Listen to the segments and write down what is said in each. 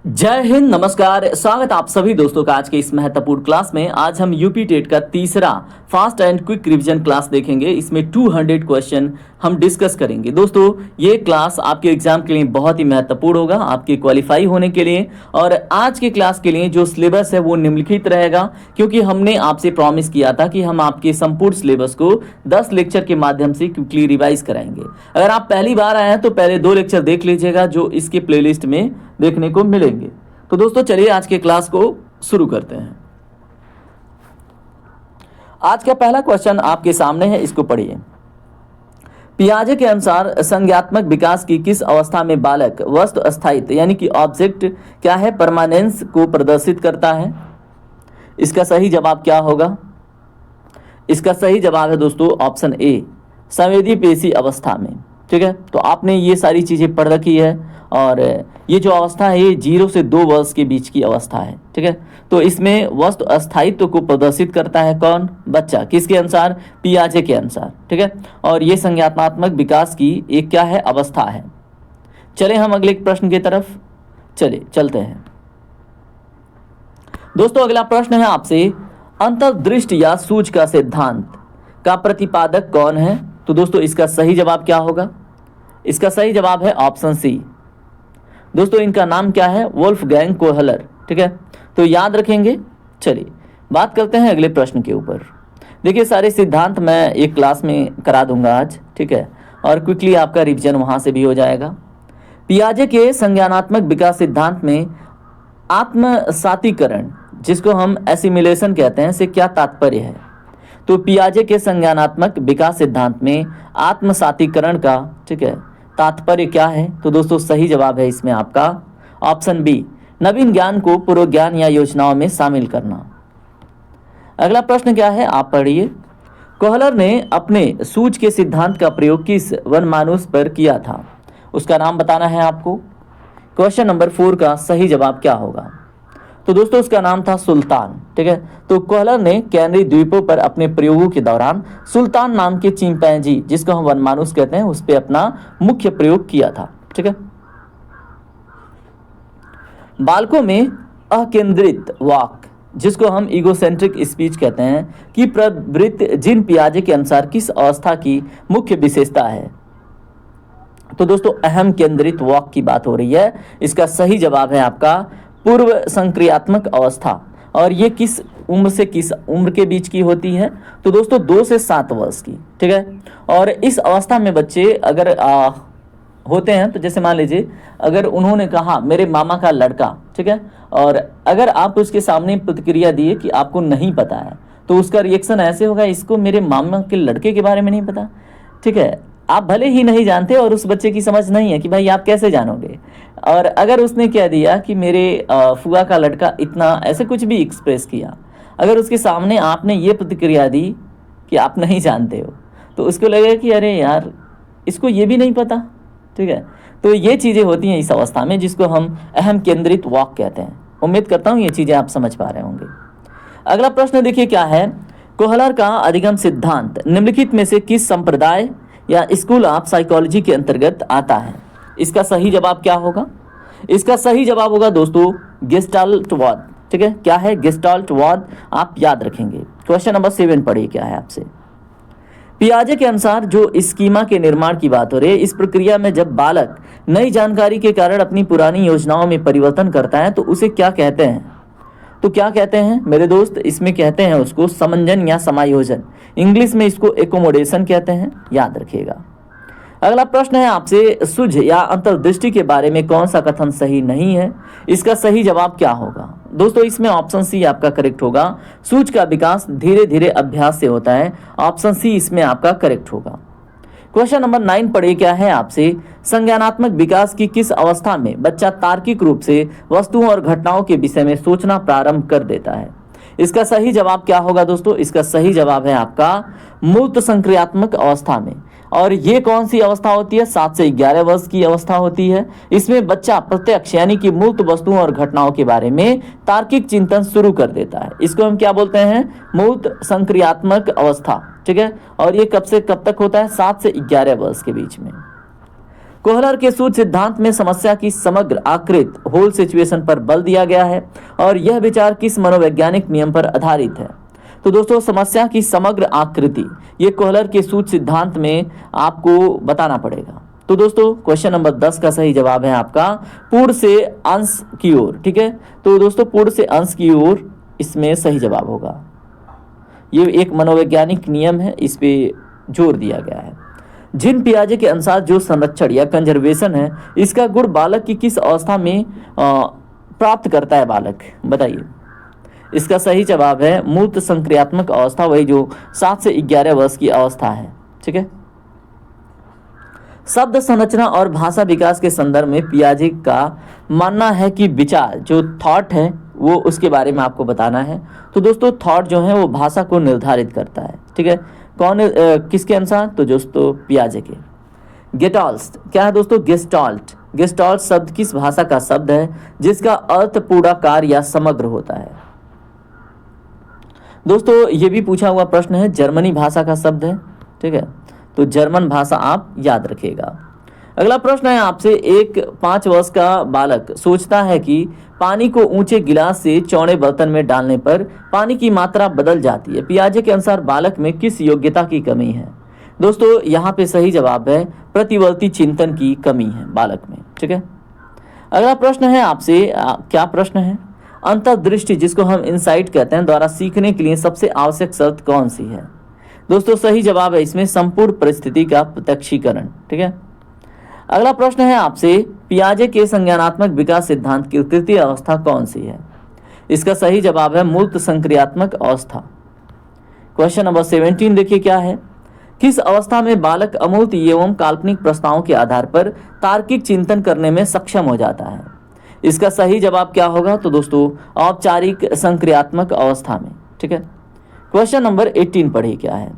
जय हिंद, नमस्कार। स्वागत आप सभी दोस्तों का आज के इस महत्वपूर्ण क्लास में। आज हम यूपी टेट का तीसरा fast and quick revision class देखेंगे। इसमें 200 क्वेश्चन हम डिस्कस करेंगे। दोस्तों ये क्लास आपके एग्जाम के लिए बहुत ही महत्वपूर्ण होगा, आपके क्वालिफाई होने के लिए। और आज के क्लास के लिए जो सिलेबस है वो निम्नलिखित रहेगा, क्योंकि हमने आपसे प्रॉमिस किया था कि हम आपके संपूर्ण सिलेबस को 10 लेक्चर के माध्यम से क्विकली रिवाइज कराएंगे। अगर आप पहली बार आए हैं तो पहले 2 लेक्चर देख लीजिएगा जो इसके प्लेलिस्ट में देखने को मिलेंगे। तो दोस्तों चलिए आज के क्लास को शुरू करते हैं। आज का पहला क्वेश्चन आपके सामने है, इसको पढ़िए। पियाजे के अनुसार संज्ञात्मक विकास की किस अवस्था में बालक वस्तु अस्थायित्व यानी कि ऑब्जेक्ट क्या है, परमानेंस को प्रदर्शित करता है? इसका सही जवाब क्या होगा? इसका सही जवाब है दोस्तों ऑप्शन ए, संवेदी पेशी अवस्था में। ठीक है, तो आपने ये सारी चीजें पढ़ रखी है और ये जो अवस्था है ये 0 से 2 वर्ष के बीच की अवस्था है। ठीक है, तो इसमें वस्तु अस्थायित्व को प्रदर्शित करता है कौन? बच्चा। किसके अनुसार? पियाजे के अनुसार। ठीक है, और ये संज्ञानात्मक विकास की एक क्या है? अवस्था है। चले हम अगले प्रश्न की तरफ चलते हैं। दोस्तों अगला प्रश्न है आपसे, अंतर्दृष्टि या सूझ का सिद्धांत का प्रतिपादक कौन है? तो दोस्तों इसका सही जवाब क्या होगा? इसका सही जवाब है ऑप्शन सी। दोस्तों इनका नाम क्या है? Wolfgang Kohler. ठीक है, तो याद रखेंगे। चलिए बात करते हैं अगले प्रश्न के ऊपर। देखिए सारे सिद्धांत मैं एक क्लास में करा दूंगा आज। ठीक है, और क्विकली आपका रिवीजन वहां से भी हो जाएगा। पियाजे के संज्ञानात्मक विकास सिद्धांत में आत्मसातीकरण, जिसको हम एसिमिलेशन कहते हैं, से क्या तात्पर्य है? तो पियाजे के संज्ञानात्मक विकास सिद्धांत में आत्मसातीकरण का, ठीक है, तात्पर्य क्या है? तो दोस्तों सही जवाब है इसमें आपका ऑप्शन बी, नवीन ज्ञान को पूर्व ज्ञान या योजनाओं में शामिल करना। अगला प्रश्न क्या है, आप पढ़िए। कोहलर ने अपने सूझ के सिद्धांत का प्रयोग किस वनमानुष पर किया था? उसका नाम बताना है आपको। क्वेश्चन नंबर 4 का सही जवाब क्या होगा? तो दोस्तों उसका नाम था सुल्तान। ठीक है, तो कोहलर ने कैनरी द्वीपों पर अपने प्रयोगों के दौरान सुल्तान नाम के चिंपैंजी, जिसको हम वनमानुष कहते हैं, उस पर अपना मुख्य प्रयोग किया था। ठीक है, बालकों में अकेंद्रित वाक, जिसको हम इगोसेंट्रिक स्पीच कहते हैं, कि प्रवृत्ति जीन पियाजे के अनुसार किस अवस्था की मुख्य विशेषता है? तो दोस्तों अहम केंद्रित वाक की बात हो रही है। इसका सही जवाब है आपका पूर्व संक्रियात्मक अवस्था। और ये किस उम्र से किस उम्र के बीच की होती है? तो दोस्तों 2 से 7 वर्ष की। ठीक है, और इस अवस्था में बच्चे अगर होते हैं, तो जैसे मान लीजिए अगर उन्होंने कहा मेरे मामा का लड़का, ठीक है, और अगर आप उसके सामने प्रतिक्रिया दिए कि आपको नहीं पता है, तो उसका रिएक्शन ऐसे होगा, इसको मेरे मामा के लड़के के बारे में नहीं पता। ठीक है, आप भले ही नहीं जानते और उस बच्चे की समझ नहीं है कि भाई आप कैसे जानोगे। और अगर उसने कह दिया कि मेरे फुआ का लड़का इतना, ऐसे कुछ भी एक्सप्रेस किया, अगर उसके सामने आपने ये प्रतिक्रिया दी कि आप नहीं जानते हो, तो उसको लगेगा कि अरे यार इसको ये भी नहीं पता। ठीक है, तो ये चीज़ें होती हैं इस अवस्था में, जिसको हम अहम केंद्रित वाक कहते हैं। उम्मीद करता हूँ ये चीज़ें आप समझ पा रहे होंगे। अगला प्रश्न देखिए क्या है, कोहलर का अधिगम सिद्धांत निम्नलिखित में से किस संप्रदाय या स्कूल ऑफ साइकोलॉजी के अंतर्गत आता है? इसका सही जवाब क्या होगा? इसका सही जवाब होगा दोस्तों गेस्टाल्टवाद। ठीक है, क्या है? गेस्टाल्टवाद। आप याद रखेंगे। क्वेश्चन नंबर 7 पढ़िए क्या है आपसे। पियाजे के अनुसार जो स्कीमा के निर्माण की बात हो रही है, इस प्रक्रिया में जब बालक नई जानकारी के कारण अपनी पुरानी योजनाओं में परिवर्तन करता है तो उसे क्या कहते हैं? तो क्या कहते हैं मेरे दोस्त? इसमें कहते हैं उसको समंजन या समायोजन। इंग्लिश में इसको एकोमोडेशन कहते हैं, याद रखिएगा। अगला प्रश्न है आपसे, सूझ या अंतर्दृष्टि के बारे में कौन सा कथन सही नहीं है? इसका सही जवाब क्या होगा? दोस्तों इसमें ऑप्शन सी आपका करेक्ट होगा। सूझ का विकास धीरे धीरे अभ्यास से होता है। ऑप्शन सी इसमें आपका करेक्ट होगा। क्वेश्चन नंबर 9 पढ़िए क्या है आपसे, संज्ञानात्मक विकास की किस अवस्था में बच्चा तार्किक रूप से वस्तुओं और घटनाओं के विषय में सोचना प्रारंभ कर देता है? इसका सही जवाब क्या होगा दोस्तों? इसका सही जवाब है आपका मूर्त संक्रियात्मक अवस्था में। और ये कौन सी अवस्था होती है? 7 से 11 वर्ष की अवस्था होती है। इसमें बच्चा प्रत्यक्ष यानी कि मूर्त वस्तुओं और घटनाओं के बारे में तार्किक चिंतन शुरू कर देता है। इसको हम क्या बोलते हैं? मूर्त संक्रियात्मक अवस्था। ठीक है, और ये कब से कब तक होता है? 7 से 11 वर्ष के बीच में। कोहलर के सूत्र सिद्धांत में समस्या की समग्र आकृत होल सिचुएशन पर बल दिया गया है और यह विचार किस मनोवैज्ञानिक नियम पर आधारित है? तो दोस्तों समस्या की समग्र आकृति ये कोहलर के सूत्र सिद्धांत में आपको बताना पड़ेगा। तो दोस्तों क्वेश्चन नंबर 10 का सही जवाब है आपका पूर्व से अंश की ओर। ठीक है, तो दोस्तों पूर्व से अंश की ओर इसमें सही जवाब होगा। ये एक मनोवैज्ञानिक नियम है, इस पे जोर दिया गया है। जिन पियाजे के अनुसार जो संरक्षण या कंजर्वेशन है इसका गुण बालक की किस अवस्था में प्राप्त करता है बालक? बताइए। इसका सही जवाब है मूर्त संक्रियात्मक अवस्था, वही जो 7 से 11 वर्ष की अवस्था है। ठीक है, शब्द संरचना और भाषा विकास के संदर्भ में पियाजे का मानना है कि विचार जो थॉट है वो उसके बारे में आपको बताना है। तो दोस्तों थॉट जो है वो भाषा को निर्धारित करता है। ठीक है, कौन किसके अनुसार? तो दोस्तों पियाजे के। गेस्टाल्ट क्या है दोस्तों? गेस्टाल्ट। गेस्टाल्ट शब्द किस भाषा का शब्द है जिसका अर्थ पूर्णाकार या समग्र होता है? दोस्तों ये भी पूछा हुआ प्रश्न है, जर्मनी भाषा का शब्द है। ठीक है, तो जर्मन भाषा आप याद रखिएगा। अगला प्रश्न है आपसे, एक 5 वर्ष का बालक सोचता है कि पानी को ऊंचे गिलास से चौड़े बर्तन में डालने पर पानी की मात्रा बदल जाती है। पियाजे के अनुसार बालक में किस योग्यता की कमी है? दोस्तों यहाँ पे सही जवाब है प्रतिवर्ती चिंतन की कमी है बालक में। ठीक है, अगला प्रश्न है आपसे, क्या प्रश्न है? अंतर्दृष्टि जिसको हम इनसाइट कहते हैं द्वारा सीखने के लिए सबसे आवश्यक शर्त कौन सी है? दोस्तों सही जवाब है इसमें संपूर्ण परिस्थिति का प्रत्यक्षीकरण। ठीक है, अगला प्रश्न है आपसे, पियाजे के संज्ञानात्मक विकास सिद्धांत की तृतीय अवस्था कौन सी है? इसका सही जवाब है मूर्त संक्रियात्मक अवस्था। क्वेश्चन नंबर 17 देखिए क्या है? किस अवस्था में बालक अमूर्त एवं काल्पनिक प्रस्तावों के आधार पर तार्किक चिंतन करने में सक्षम हो जाता है? इसका सही जवाब क्या होगा? तो दोस्तों औपचारिक संक्रियात्मक अवस्था में। ठीक है, क्वेश्चन नंबर 18 पढ़िए क्या है?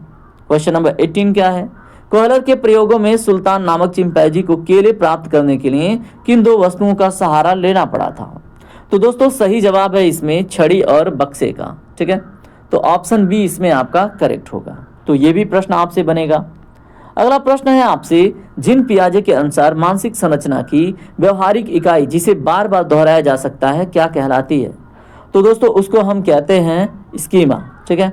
क्वेश्चन नंबर 18 क्या है? कोहलर के प्रयोगों में सुल्तान नामक चिंपैंजी को केले प्राप्त करने के लिए किन 2 वस्तुओं का सहारा लेना पड़ा था? तो दोस्तों सही जवाब है इसमें छड़ी और बक्से का। ठीक है, तो ऑप्शन बी इसमें आपका करेक्ट होगा। तो ये भी प्रश्न आपसे बनेगा। अगला प्रश्न है आपसे, जिन पियाजे के अनुसार मानसिक संरचना की व्यवहारिक इकाई जिसे बार बार दोहराया जा सकता है क्या कहलाती है? तो दोस्तों उसको हम कहते हैं स्कीमा। ठीक है,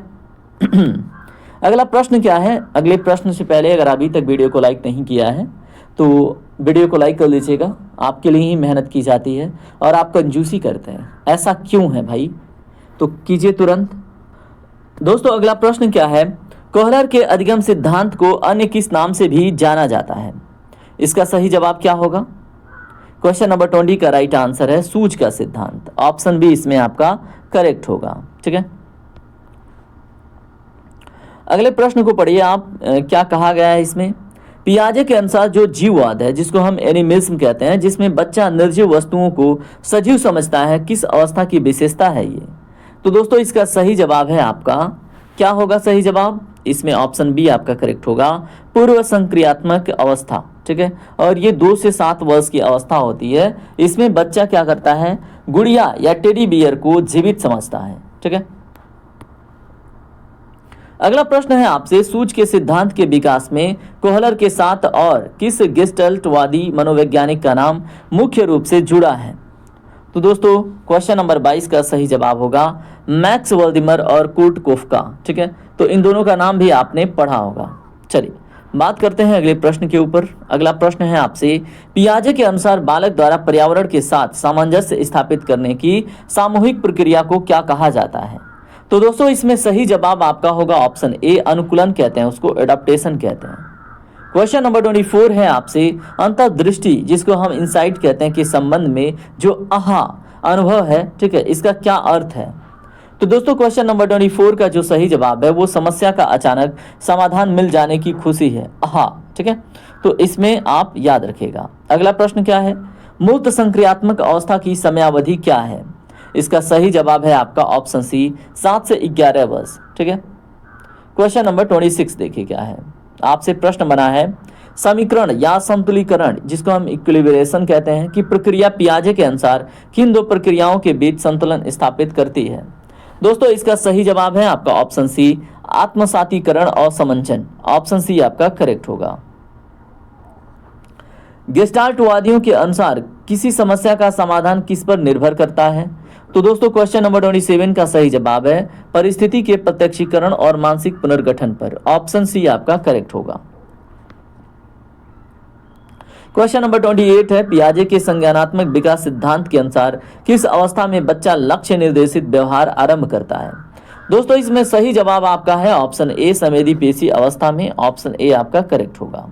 अगला प्रश्न क्या है? अगले प्रश्न से पहले अगर अभी तक वीडियो को लाइक नहीं किया है तो वीडियो को लाइक कर लीजिएगा। आपके लिए ही मेहनत की जाती है और आप कंजूसी करते हैं, ऐसा क्यों है भाई? तो कीजिए तुरंत। दोस्तों अगला प्रश्न क्या है? कोहलर के अधिगम सिद्धांत को अन्य किस नाम से भी जाना जाता है? इसका सही जवाब क्या होगा? क्वेश्चन नंबर 20 का राइट आंसर है सूझ का सिद्धांत। ऑप्शन बी इसमें आपका करेक्ट होगा। ठीक है, अगले प्रश्न को पढ़िए आप। क्या कहा गया है इसमें? पियाजे के अनुसार जो जीववाद है जिसको हम एनिमिज्म कहते हैं, जिसमें बच्चा निर्जीव वस्तुओं को सजीव समझता है, किस अवस्था की विशेषता है ये? तो दोस्तों इसका सही जवाब है आपका, क्या होगा सही जवाब? इसमें ऑप्शन बी आपका करेक्ट होगा, पूर्व संक्रियात्मक अवस्था। ठीक है, और ये 2 से 7 वर्ष की अवस्था होती है। इसमें बच्चा क्या करता है? गुड़िया या टेडी बियर को जीवित समझता है। ठीक है, अगला प्रश्न है आपसे, सूझ के सिद्धांत के विकास में कोहलर के साथ और किस गेस्टल्टवादी मनोवैज्ञानिक का नाम मुख्य रूप से जुड़ा है? तो दोस्तों क्वेश्चन नंबर 22 का सही जवाब होगा मैक्स वल्दिमर और कुर्ट कोफका। ठीक है, तो इन दोनों का नाम भी आपने पढ़ा होगा। चलिए बात करते हैं अगले प्रश्न के ऊपर। अगला प्रश्न है आपसे, पियाजे के अनुसार बालक द्वारा पर्यावरण के साथ सामंजस्य स्थापित करने की सामूहिक प्रक्रिया को क्या कहा जाता है? तो दोस्तों इसमें सही जवाब आपका होगा ऑप्शन ए, अनुकूलन कहते हैं उसको, एडाप्टेशन कहते हैं। क्वेश्चन नंबर 24 है आपसे, अंतर्दृष्टि जिसको हम इनसाइट कहते हैं के संबंध में जो आहा अनुभव है, ठीक है, इसका क्या अर्थ है? तो दोस्तों क्वेश्चन नंबर 24 का जो सही जवाब है वो समस्या का अचानक समाधान मिल जाने की खुशी है, आहा। ठीक है, तो इसमें आप याद रखिएगा। अगला प्रश्न क्या है? मूर्त संक्रियात्मक अवस्था की समयावधि क्या है? इसका सही जवाब है आपका ऑप्शन सी, 7 से 11 वर्ष। ठीक है, क्वेश्चन नंबर 26 देखिए क्या है। आपसे प्रश्न बना है, समीकरण या संतुलीकरण जिसको हम इक्विलिब्रेशन कहते हैं की प्रक्रिया पियाजे के अनुसार किन 2 प्रक्रियाओं के बीच संतुलन स्थापित करती है? दोस्तों इसका सही जवाब है आपका ऑप्शन सी, आत्मसातीकरण और समंजन। ऑप्शन सी आपका करेक्ट होगा। गेस्टाल्टवादियों के अनुसार किसी समस्या का समाधान किस पर निर्भर करता है? तो दोस्तों क्वेश्चन नंबर 27 का सही जवाब है परिस्थिति के प्रत्यक्षीकरण और मानसिक पुनर्गठन पर। ऑप्शन सी आपका करेक्ट होगा। क्वेश्चन नंबर 28 है पियाजे के संज्ञानात्मक विकास सिद्धांत के अनुसार किस अवस्था में बच्चा लक्ष्य निर्देशित व्यवहार आरंभ करता है? दोस्तों इसमें सही जवाब आपका है ऑप्शन ए संवेदी पेशी अवस्था में। ऑप्शन ए आपका करेक्ट होगा।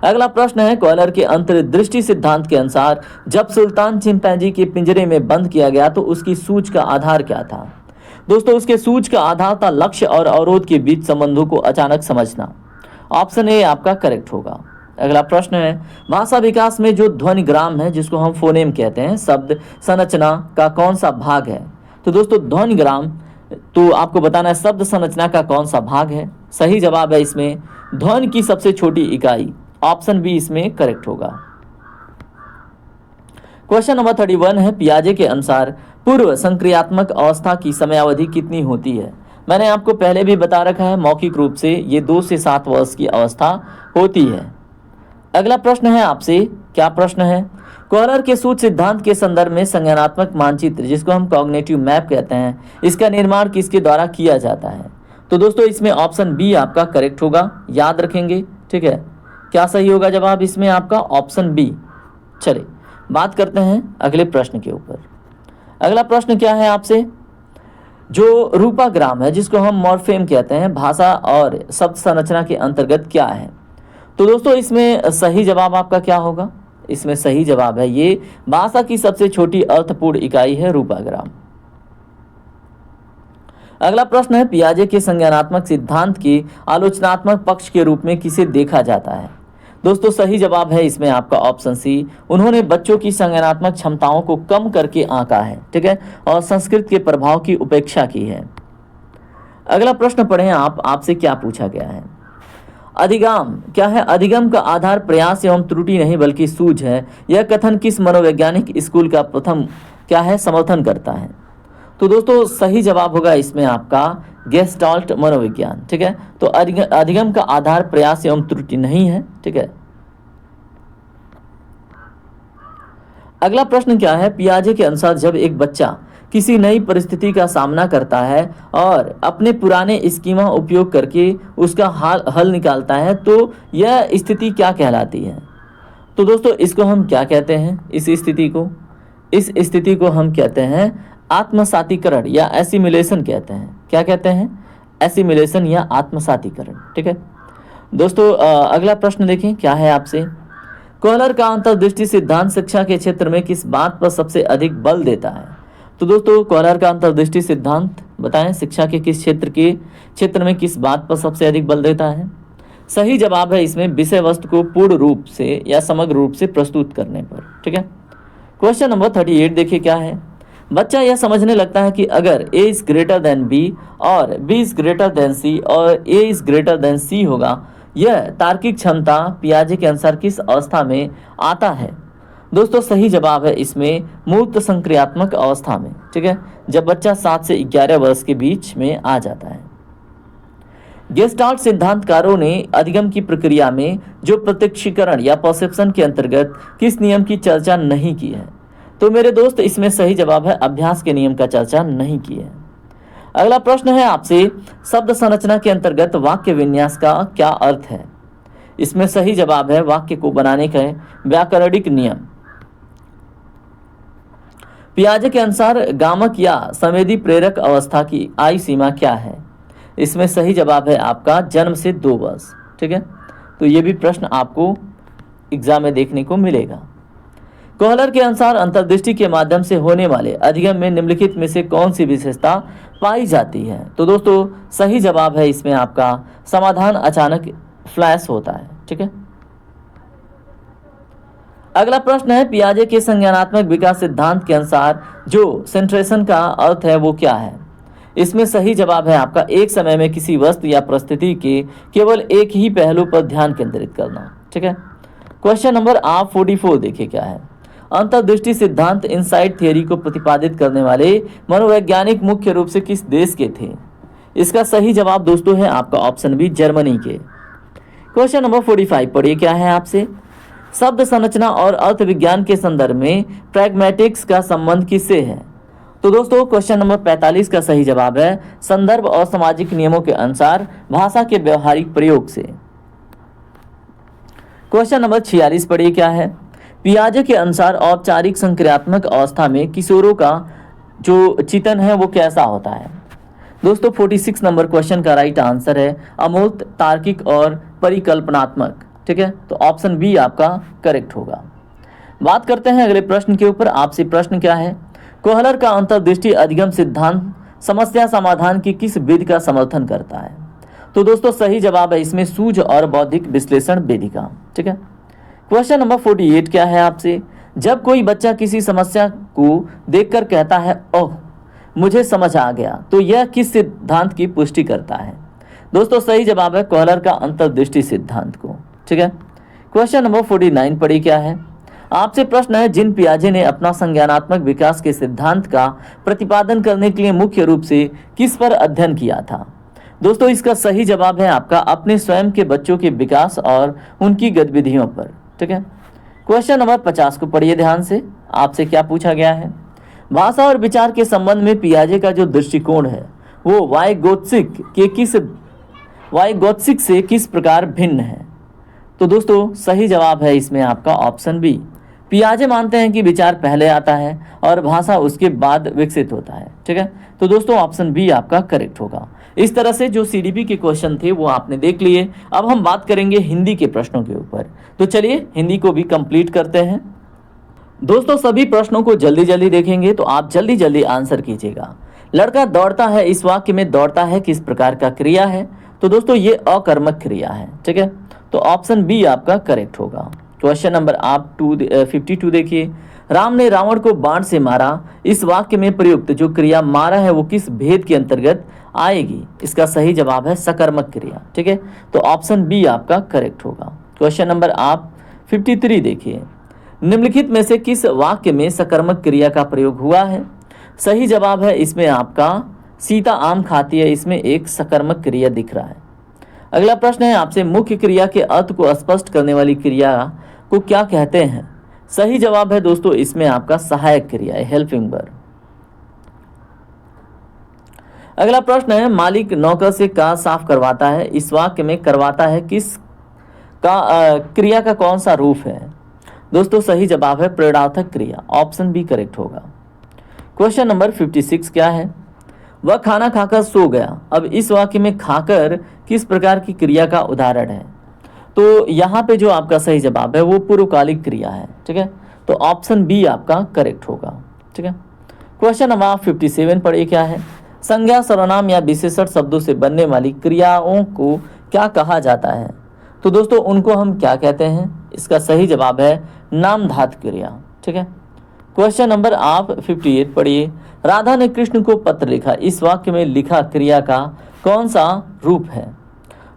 अगला प्रश्न है कॉलर के अंतर्दृष्टि सिद्धांत के अनुसार जब सुल्तान चिंपैंजी के पिंजरे में बंद किया गया तो उसकी सूझ का आधार क्या था? दोस्तों उसके सूझ का आधार था लक्ष्य और अवरोध के बीच संबंधों को अचानक समझना। ऑप्शन ए आपका करेक्ट होगा। अगला प्रश्न है भाषा विकास में जो ध्वनिग्राम है जिसको हम फोनेम कहते हैं शब्द संरचना का कौन सा भाग है? तो दोस्तों ध्वनिग्राम तो आपको बताना है शब्द संरचना का कौन सा भाग है। सही जवाब है इसमें ध्वनि की सबसे छोटी इकाई। ऑप्शन बी इसमें करेक्ट होगा। क्वेश्चन नंबर 31 है पियाजे के अनुसार पूर्व संक्रियात्मक अवस्था की समयावधि कितनी होती है? मैंने आपको पहले भी बता रखा है मौखिक रूप से ये 2 से 7 वर्ष की अवस्था होती है। अगला प्रश्न है आपसे, क्या प्रश्न है? कॉलर के सूत्र सिद्धांत के संदर्भ में संज्ञानात्मक मानचित्र जिसको हम कॉग्निटिव मैप कहते हैं इसका निर्माण किसके द्वारा किया जाता है? तो दोस्तों इसमें ऑप्शन बी आपका करेक्ट होगा, याद रखेंगे। ठीक है, क्या सही होगा जवाब इसमें आपका? Option B. चलिए बात करते हैं अगले प्रश्न के ऊपर। अगला प्रश्न क्या है आपसे? जो रूपाग्राम है जिसको हम मॉर्फेम कहते हैं भाषा और शब्द संरचना के अंतर्गत क्या है? तो दोस्तों इसमें सही जवाब आपका क्या होगा? इसमें सही जवाब है ये भाषा की सबसे छोटी अर्थपूर्ण इकाई है रूपाग्राम। अगला प्रश्न है पियाजे के संज्ञानात्मक सिद्धांत के आलोचनात्मक पक्ष के रूप में किसे देखा जाता है? दोस्तों सही जवाब है इसमें आपका ऑप्शन सी। उन्होंने बच्चों की संज्ञानात्मक क्षमताओं को कम करके आंका है। ठीक है, और संस्कृत के प्रभाव की उपेक्षा की है। अगला प्रश्न पढ़ें आपसे क्या पूछा गया है? अधिगम क्या है? अधिगम का आधार प्रयास एवं त्रुटि नहीं बल्कि सूझ है। यह कथन किस मनोवैज्ञानिक स्कूल का प्रथम क्या है समर्थन करता है? तो दोस्तों सही जवाब होगा इसमें आपका गेस्टाल्ट मनोविज्ञान। ठीक है, तो अधिगम का आधार प्रयास एवं त्रुटि नहीं है। ठीक है, अगला प्रश्न क्या है? पियाजे के अनुसार जब एक बच्चा किसी नई परिस्थिति का सामना करता है और अपने पुराने स्कीमा उपयोग करके उसका हल निकालता है तो यह स्थिति क्या कहलाती है? तो दोस्तों इसको हम क्या कहते हैं? इस स्थिति को हम कहते हैं आत्मसातीकरण या एसिमिलेशन कहते हैं। क्या कहते हैं? एसिमिलेशन या आत्मसातीकरण। ठीक है दोस्तों, अगला प्रश्न देखें क्या है आपसे? कॉलर का अंतर्दृष्टि सिद्धांत शिक्षा के क्षेत्र में किस बात पर सबसे अधिक बल देता है? तो दोस्तों कॉलर का अंतर्दृष्टि सिद्धांत बताएं शिक्षा के किस क्षेत्र में किस बात पर सबसे अधिक बल देता है? सही जवाब है इसमें विषय वस्तु को पूर्ण रूप से या समग्र रूप से प्रस्तुत करने पर। ठीक है, क्वेश्चन नंबर 38 देखिए क्या है? बच्चा यह समझने लगता है कि अगर a is greater than b और b is greater than c और a is greater than c होगा। यह तार्किक क्षमता पियाजे के अनुसार किस अवस्था में आता है? दोस्तों सही जवाब है इसमें मूर्त संक्रियात्मक अवस्था में। ठीक है, जब बच्चा 7 से 11 वर्ष के बीच में आ जाता है। गेस्टाल्ट सिद्धांतकारों ने अधिगम की प्रक्रिया में जो प्रत्यक्षीकरण या परसेप्शन के अंतर्गत किस नियम की चर्चा नहीं की है? तो मेरे दोस्त इसमें सही जवाब है अभ्यास के नियम का चर्चा नहीं की है। अगला प्रश्न है आपसे शब्द संरचना के अंतर्गत वाक्य विन्यास का क्या अर्थ है? इसमें सही जवाब है वाक्य को बनाने का व्याकरणिक नियम। पियाजे के अनुसार गामक या संवेदी प्रेरक अवस्था की आयु सीमा क्या है? इसमें सही जवाब है आपका जन्म से 2 वर्ष। ठीक है, तो ये भी प्रश्न आपको एग्जाम में देखने को मिलेगा। कॉलर के अनुसार अंतर्दृष्टि के माध्यम से होने वाले अधिगम में निम्नलिखित में से कौन सी विशेषता पाई जाती है? तो दोस्तों सही जवाब है इसमें आपका समाधान अचानक फ्लैश होता है। ठीक है, अगला प्रश्न है पियाजे के संज्ञानात्मक विकास सिद्धांत के अनुसार जो सेंट्रेशन का अर्थ है वो क्या है? इसमें सही जवाब है आपका एक समय में किसी वस्तु या परिस्थिति के केवल एक ही पहलू पर ध्यान केंद्रित करना। ठीक है, क्वेश्चन नंबर 44 देखिए क्या है? अंतर्दृष्टि सिद्धांत इनसाइट थियरी को प्रतिपादित करने वाले मनोवैज्ञानिक मुख्य रूप से किस देश के थे? इसका सही जवाब दोस्तों है आपका ऑप्शन बी जर्मनी के। क्वेश्चन नंबर 45 पढ़िए क्या है आपसे? शब्द संरचना और अर्थ विज्ञान के संदर्भ में प्रैग्मेटिक्स का संबंध किससे है? तो दोस्तों क्वेश्चन नंबर 45 का सही जवाब है संदर्भ और सामाजिक नियमों के अनुसार भाषा के व्यवहारिक प्रयोग से। क्वेश्चन नंबर 46 पढ़िए क्या है? पियाजे के अनुसार औपचारिक संक्रियात्मक अवस्था में किशोरों का जो चिंतन है वो कैसा होता है? दोस्तों 46 नंबर क्वेश्चन का राइट आंसर है अमूर्त, तार्किक और परिकल्पनात्मक। ठीक है, तो ऑप्शन बी आपका करेक्ट होगा। बात करते हैं अगले प्रश्न के ऊपर। आपसे प्रश्न क्या है? कोहलर का अंतर्दृष्टि अधिगम सिद्धांत समस्या समाधान की किस विधि का समर्थन करता है? तो दोस्तों सही जवाब है इसमें सूझ और बौद्धिक विश्लेषण विधि का। ठीक है, क्वेश्चन नंबर 48 क्या है आपसे? जब कोई बच्चा किसी समस्या को देखकर कहता है ओह मुझे समझ आ गया, तो यह किस सिद्धांत की पुष्टि करता है? दोस्तों सही जवाब है कोहलर का अंतर्दृष्टि सिद्धांत को। ठीक है, क्वेश्चन नंबर 49 पढ़िए क्या है? आपसे प्रश्न है जिन पियाजे ने अपना संज्ञानात्मक विकास के सिद्धांत का प्रतिपादन करने के लिए मुख्य रूप से किस पर अध्ययन किया था? दोस्तों इसका सही जवाब है आपका अपने स्वयं के बच्चों के विकास और उनकी गतिविधियों पर। ठीक है, क्वेश्चन नंबर 50 को पढ़िए ध्यान से। आपसे क्या पूछा गया है? भाषा और विचार के संबंध में पियाजे का जो दृष्टिकोण है वो वाइगोत्स्किक से किस प्रकार भिन्न है? तो दोस्तों सही जवाब है इसमें आपका ऑप्शन बी। पियाजे मानते हैं कि विचार पहले आता है और भाषा उसके बाद विकसित होता है। ठीक है, तो दोस्तों ऑप्शन बी आपका करेक्ट होगा। इस तरह से जो सीडीपी के क्वेश्चन थे वो आपने देख लिए। अब हम बात करेंगे हिंदी के प्रश्नों के ऊपर। तो चलिए हिंदी को भी कंप्लीट करते हैं। दोस्तों सभी प्रश्नों को जल्दी जल्दी देखेंगे तो आप जल्दी जल्दी आंसर कीजिएगा। लड़का दौड़ता है, इस वाक्य में दौड़ता है किस प्रकार का क्रिया है? तो दोस्तों ये अकर्मक क्रिया है। ठीक है, तो ऑप्शन बी आपका करेक्ट होगा। क्वेश्चन नंबर आप 52 देखिए। राम ने रावण को बाण से मारा, इस वाक्य में प्रयुक्त जो क्रिया मारा है वो किस भेद के अंतर्गत आएगी? इसका सही जवाब है सकर्मक क्रिया। ठीक है, तो ऑप्शन बी आपका करेक्ट होगा। क्वेश्चन नंबर आप 53 देखिए। निम्नलिखित में से किस वाक्य में सकर्मक क्रिया का प्रयोग हुआ है? सही जवाब है इसमें आपका सीता आम खाती है, इसमें एक सकर्मक क्रिया दिख रहा है। अगला प्रश्न है आपसे मुख्य क्रिया के अर्थ को स्पष्ट करने वाली क्रिया को क्या कहते हैं? सही जवाब है दोस्तों इसमें आपका सहायक क्रिया है, हेल्पिंग वर्ब। अगला प्रश्न है मालिक नौकर से कार साफ करवाता है, इस वाक्य में करवाता है किस का क्रिया का कौन सा रूप है? दोस्तों सही जवाब है प्रेरणार्थक क्रिया, ऑप्शन बी करेक्ट होगा। क्वेश्चन नंबर 56 क्या है? वह खाना खाकर सो गया। अब इस वाक्य में खाकर किस प्रकार की क्रिया का उदाहरण है? तो यहाँ पे जो आपका सही जवाब है वो पूर्वकालिक क्रिया है। ठीक है, तो ऑप्शन बी आपका करेक्ट होगा। ठीक है, क्वेश्चन नंबर 57 पढ़िए क्या है? संज्ञा, सर्वनाम या विशेषण शब्दों से बनने वाली क्रियाओं को क्या कहा जाता है? तो दोस्तों उनको हम क्या कहते हैं? इसका सही जवाब है नामधातु क्रिया। ठीक है, क्वेश्चन नंबर आप 58 पढ़िए। राधा ने कृष्ण को पत्र लिखा, इस वाक्य में लिखा क्रिया का कौन सा रूप है?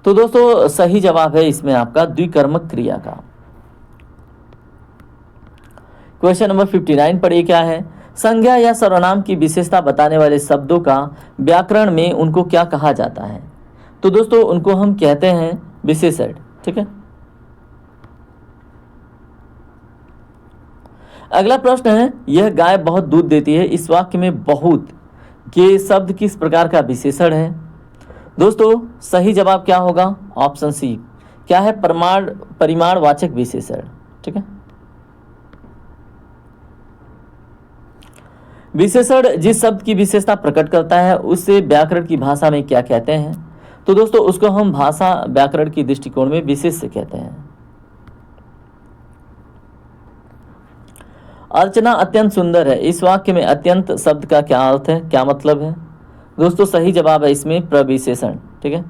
तो दोस्तों सही जवाब है इसमें आपका द्विकर्मक क्रिया का। क्वेश्चन नंबर 59 पढ़िए क्या है? संज्ञा या सर्वनाम की विशेषता बताने वाले शब्दों का व्याकरण में उनको क्या कहा जाता है? तो दोस्तों उनको हम कहते हैं विशेषण। ठीक है, अगला प्रश्न है यह गाय बहुत दूध देती है, इस वाक्य में बहुत के शब्द किस प्रकार का विशेषण है? दोस्तों सही जवाब क्या होगा? ऑप्शन सी क्या है? परिमाणवाचक विशेषण। ठीक है, विशेषण जिस शब्द की विशेषता प्रकट करता है उससे व्याकरण की भाषा में क्या कहते हैं? तो दोस्तों उसको हम भाषा व्याकरण की दृष्टिकोण में विशेष्य कहते हैं। अर्चना अत्यंत सुंदर है, इस वाक्य में अत्यंत शब्द का क्या अर्थ है, क्या मतलब है? दोस्तों सही जवाब है इसमें प्रविशेषण। ठीक है,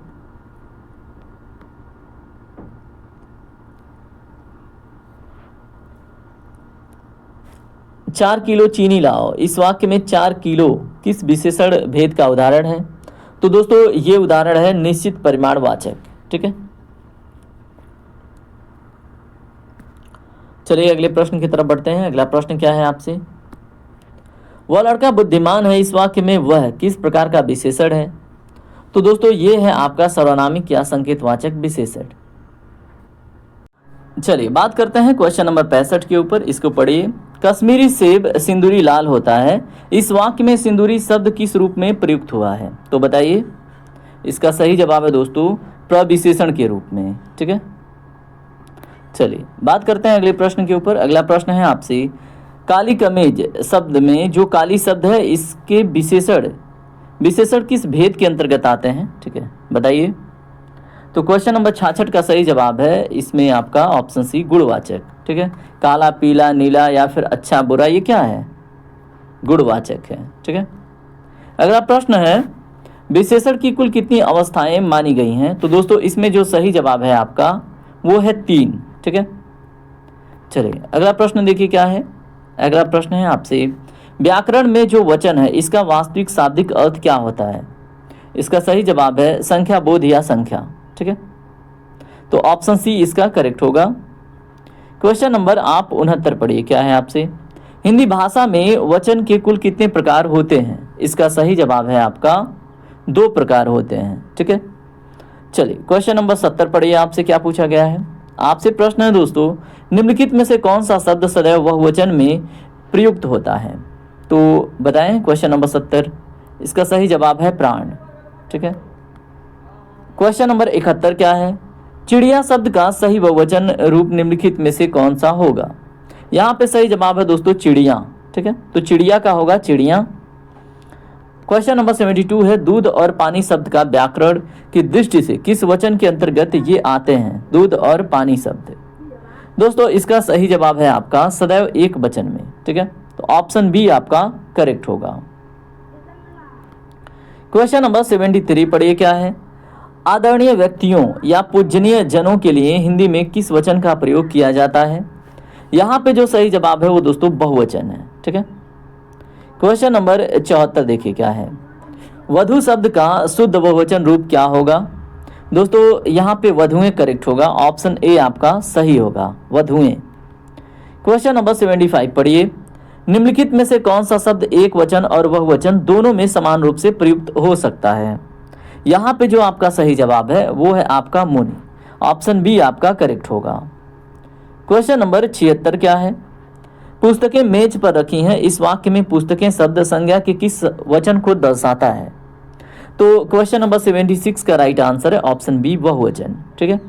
चार किलो चीनी लाओ, इस वाक्य में 4 किलो किस विशेषण भेद का उदाहरण है? तो दोस्तों ये उदाहरण है निश्चित परिमाणवाचक। ठीक है, चलिए अगले प्रश्न की तरफ बढ़ते हैं। अगला प्रश्न क्या है आपसे? वह लड़का बुद्धिमान है, इस वाक्य में वह किस प्रकार का विशेषण है? तो दोस्तों ये है आपका सर्वनामिक या संकेतवाचक विशेषण। चलिए बात करते हैं क्वेश्चन नंबर 65 के ऊपर, इसको पढ़िए। कश्मीरी सेब सिंदूरी लाल होता है, इस वाक्य में सिंदूरी शब्द किस रूप में प्रयुक्त हुआ है? तो बताइए। इसका सही जवाब है दोस्तों प्रविशेषण के रूप में, ठीक है। चलिए बात करते हैं अगले प्रश्न के ऊपर। अगला प्रश्न है आपसे, काली कमीज शब्द में जो काली शब्द है इसके विशेषण किस भेद के अंतर्गत आते हैं? ठीक है, बताइए। तो क्वेश्चन नंबर 66 का सही जवाब है इसमें आपका ऑप्शन सी गुणवाचक, ठीक है। काला, पीला, नीला या फिर अच्छा, बुरा, ये क्या है? गुणवाचक है, ठीक है। अगला प्रश्न है, विशेषण की कुल कितनी अवस्थाएं मानी गई हैं? तो दोस्तों इसमें जो सही जवाब है आपका वो है 3, ठीक है। चलिए अगला प्रश्न देखिए क्या है। अगला प्रश्न है आपसे, व्याकरण में जो वचन है इसका वास्तविक शाब्दिक अर्थ क्या होता है? इसका सही जवाब है संख्या बोध या संख्या, ठीक है। तो ऑप्शन सी इसका करेक्ट होगा। क्वेश्चन नंबर आप 69 पढ़िए क्या है आपसे, हिंदी भाषा में वचन के कुल कितने प्रकार होते हैं? इसका सही जवाब है आपका 2 प्रकार होते हैं, ठीक है। चलिए क्वेश्चन नंबर 70 पढ़िए, आपसे क्या पूछा गया है। आपसे प्रश्न है दोस्तों, निम्नलिखित में से कौन सा शब्द सदैव बहुवचन में प्रयुक्त होता है? तो बताएं क्वेश्चन नंबर 70। इसका सही जवाब है प्राण, ठीक है। क्वेश्चन नंबर 71 क्या है, चिड़िया शब्द का सही बहुवचन रूप निम्नलिखित में से कौन सा होगा? यहाँ पे सही जवाब है दोस्तों चिड़िया, ठीक है। तो चिड़िया का होगा चिड़िया। क्वेश्चन नंबर 72 है, दूध और पानी शब्द का व्याकरण की दृष्टि से किस वचन के अंतर्गत ये आते हैं? दूध और पानी शब्द दोस्तों इसका सही जवाब है आपका सदैव एक वचन में, ठीक है। तो ऑप्शन बी आपका करेक्ट होगा। क्वेश्चन नंबर 73 पढ़िए क्या है, आदरणीय व्यक्तियों या पूजनीय जनों के लिए हिंदी में किस वचन का प्रयोग किया जाता है? यहाँ पे जो सही जवाब है वो दोस्तों बहुवचन है, ठीक है। क्वेश्चन नंबर 74 देखिए क्या है, वधु शब्द का शुद्ध बहुवचन रूप क्या होगा? दोस्तों यहाँ पे वधुएं करेक्ट होगा, ऑप्शन ए आपका सही होगा, वधुएं। क्वेश्चन नंबर 75 पढ़िए, निम्नलिखित में से कौन सा शब्द एक वचन और बहुवचन दोनों में समान रूप से प्रयुक्त हो सकता है? यहाँ पे जो आपका सही जवाब है वो है आपका मुनि, ऑप्शन बी आपका करेक्ट होगा। क्वेश्चन नंबर 76 क्या है, पुस्तकें मेज पर रखी हैं, इस वाक्य में पुस्तकें शब्द संज्ञा के किस वचन को दर्शाता है? तो क्वेश्चन नंबर 76 का राइट आंसर है ऑप्शन बी बहुवचन, ठीक है।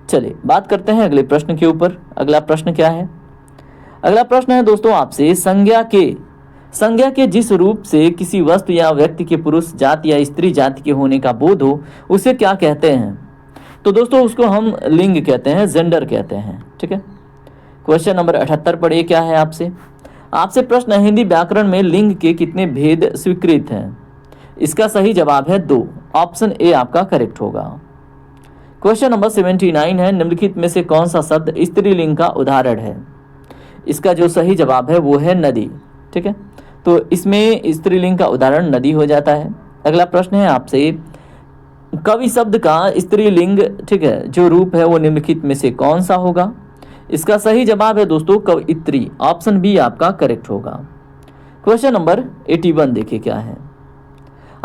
चलिए बात करते हैं अगले प्रश्न के ऊपर। अगला प्रश्न क्या है, अगला प्रश्न है दोस्तों आपसे, संज्ञा के जिस रूप से किसी वस्तु या व्यक्ति के पुरुष जाति या स्त्री जाति के होने का बोध हो उसे क्या कहते हैं? तो दोस्तों उसको हम लिंग कहते हैं, जेंडर कहते हैं, ठीक है। क्वेश्चन नंबर 78 पढ़िए क्या है आपसे प्रश्न है, हिंदी व्याकरण में लिंग के कितने भेद स्वीकृत हैं? इसका सही जवाब है 2, ऑप्शन ए आपका करेक्ट होगा। क्वेश्चन नंबर 79 है, निम्नलिखित में से कौन सा शब्द स्त्रीलिंग का उदाहरण है? इसका जो सही जवाब है वो है नदी, ठीक है। तो इसमें स्त्रीलिंग का उदाहरण नदी हो जाता है। अगला प्रश्न है आपसे, कवि शब्द का स्त्रीलिंग, ठीक है, जो रूप है वो निम्नलिखित में से कौन सा होगा? इसका सही जवाब है दोस्तों कवयित्री, ऑप्शन बी आपका करेक्ट होगा। क्वेश्चन नंबर 81 देखिए क्या है,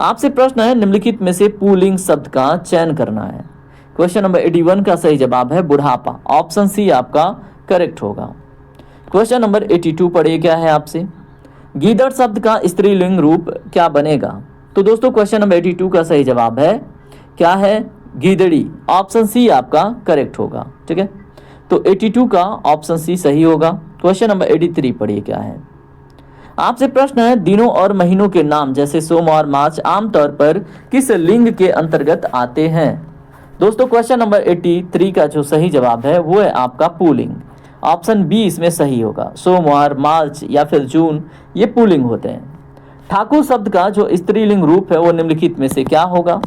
आपसे प्रश्न है, निम्नलिखित में से पुल्लिंग शब्द का चयन करना है। क्वेश्चन नंबर 81 का सही जवाब है बुढ़ापा, ऑप्शन सी आपका करेक्ट होगा। क्वेश्चन नंबर 82 पढ़िए क्या है आपसे, गीदड़ शब्द का स्त्रीलिंग रूप क्या बनेगा? तो दोस्तों क्वेश्चन नंबर 82 का सही जवाब है क्या है, गीदड़ी, ऑप्शन सी आपका करेक्ट होगा, ठीक है। तो 82 का ऑप्शन सी सही होगा। क्वेश्चन नंबर 83 पढ़िए क्या है, आपसे प्रश्न है, दिनों और महीनों के नाम जैसे सोम और मार्च आमतौर पर किस लिंग के अंतर्गत आते हैं? दोस्तों क्वेश्चन नंबर 83 का जो सही जवाब है वो है आपका पुल्लिंग, ऑप्शन बी इसमें सही होगा। सोमवार, मार्च या फिर जून ये पुल्लिंग होते हैं। ठाकुर शब्द का जो स्त्रीलिंग रूप है वो निम्नलिखित में से क्या होगा?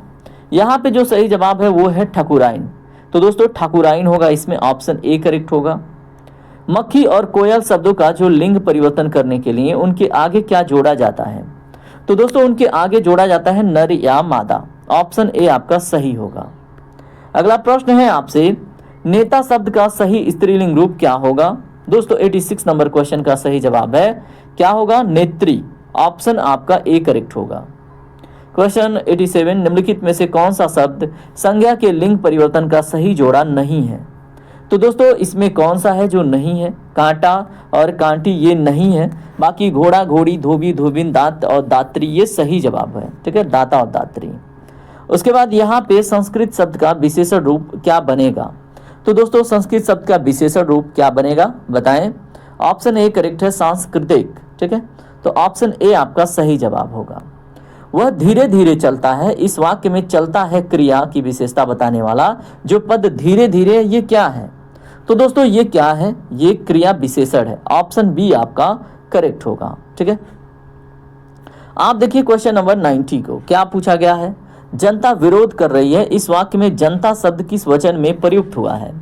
यहाँ पे जो सही जवाब है वो है ठकुराइन, तो दोस्तों ठाकुराइन होगा, इसमें ऑप्शन ए करेक्ट होगा। मक्खी और कोयल शब्दों का जो लिंग परिवर्तन करने के लिए उनके आगे क्या जोड़ा जाता है? तो दोस्तों उनके आगे जोड़ा जाता है नर या मादा, ऑप्शन ए आपका सही होगा। अगला प्रश्न है आपसे, नेता शब्द का सही स्त्रीलिंग रूप क्या होगा? दोस्तों 86 नंबर क्वेश्चन का सही जवाब है क्या होगा, नेत्री, ऑप्शन आपका ए करेक्ट होगा। क्वेश्चन 87, निम्नलिखित में से कौन सा शब्द संज्ञा के लिंग परिवर्तन का सही जोड़ा नहीं है? तो दोस्तों इसमें कौन सा है जो नहीं है? कांटा और कांटी ये नहीं है। बाकी घोड़ा, घोड़ी, धोबी, धोबिन, दांत और दात्री ये सही जवाब है। ठीक है, दाता और दात्री। उसके बाद यहाँ पे संस्कृत शब्द का विशेषण रूप क्या बनेगा? तो दोस्तों संस्कृत शब्द का विशेषण रूप क्या बनेगा बताएं? ऑप्शन ए करेक्ट है, सांस्कृतिक। ठीक है, तो ऑप्शन ए आपका सही जवाब होगा। वह धीरे धीरे चलता है, इस वाक्य में चलता है क्रिया की विशेषता बताने वाला जो पद धीरे धीरे, ये क्या है? तो दोस्तों ये क्या है? ये क्रिया विशेषण है। ऑप्शन बी आपका करेक्ट होगा। ठीक है, आप देखिए क्वेश्चन नंबर 90 को क्या पूछा गया है? जनता विरोध कर रही है, इस वाक्य में जनता शब्द किस वचन में प्रयुक्त हुआ है?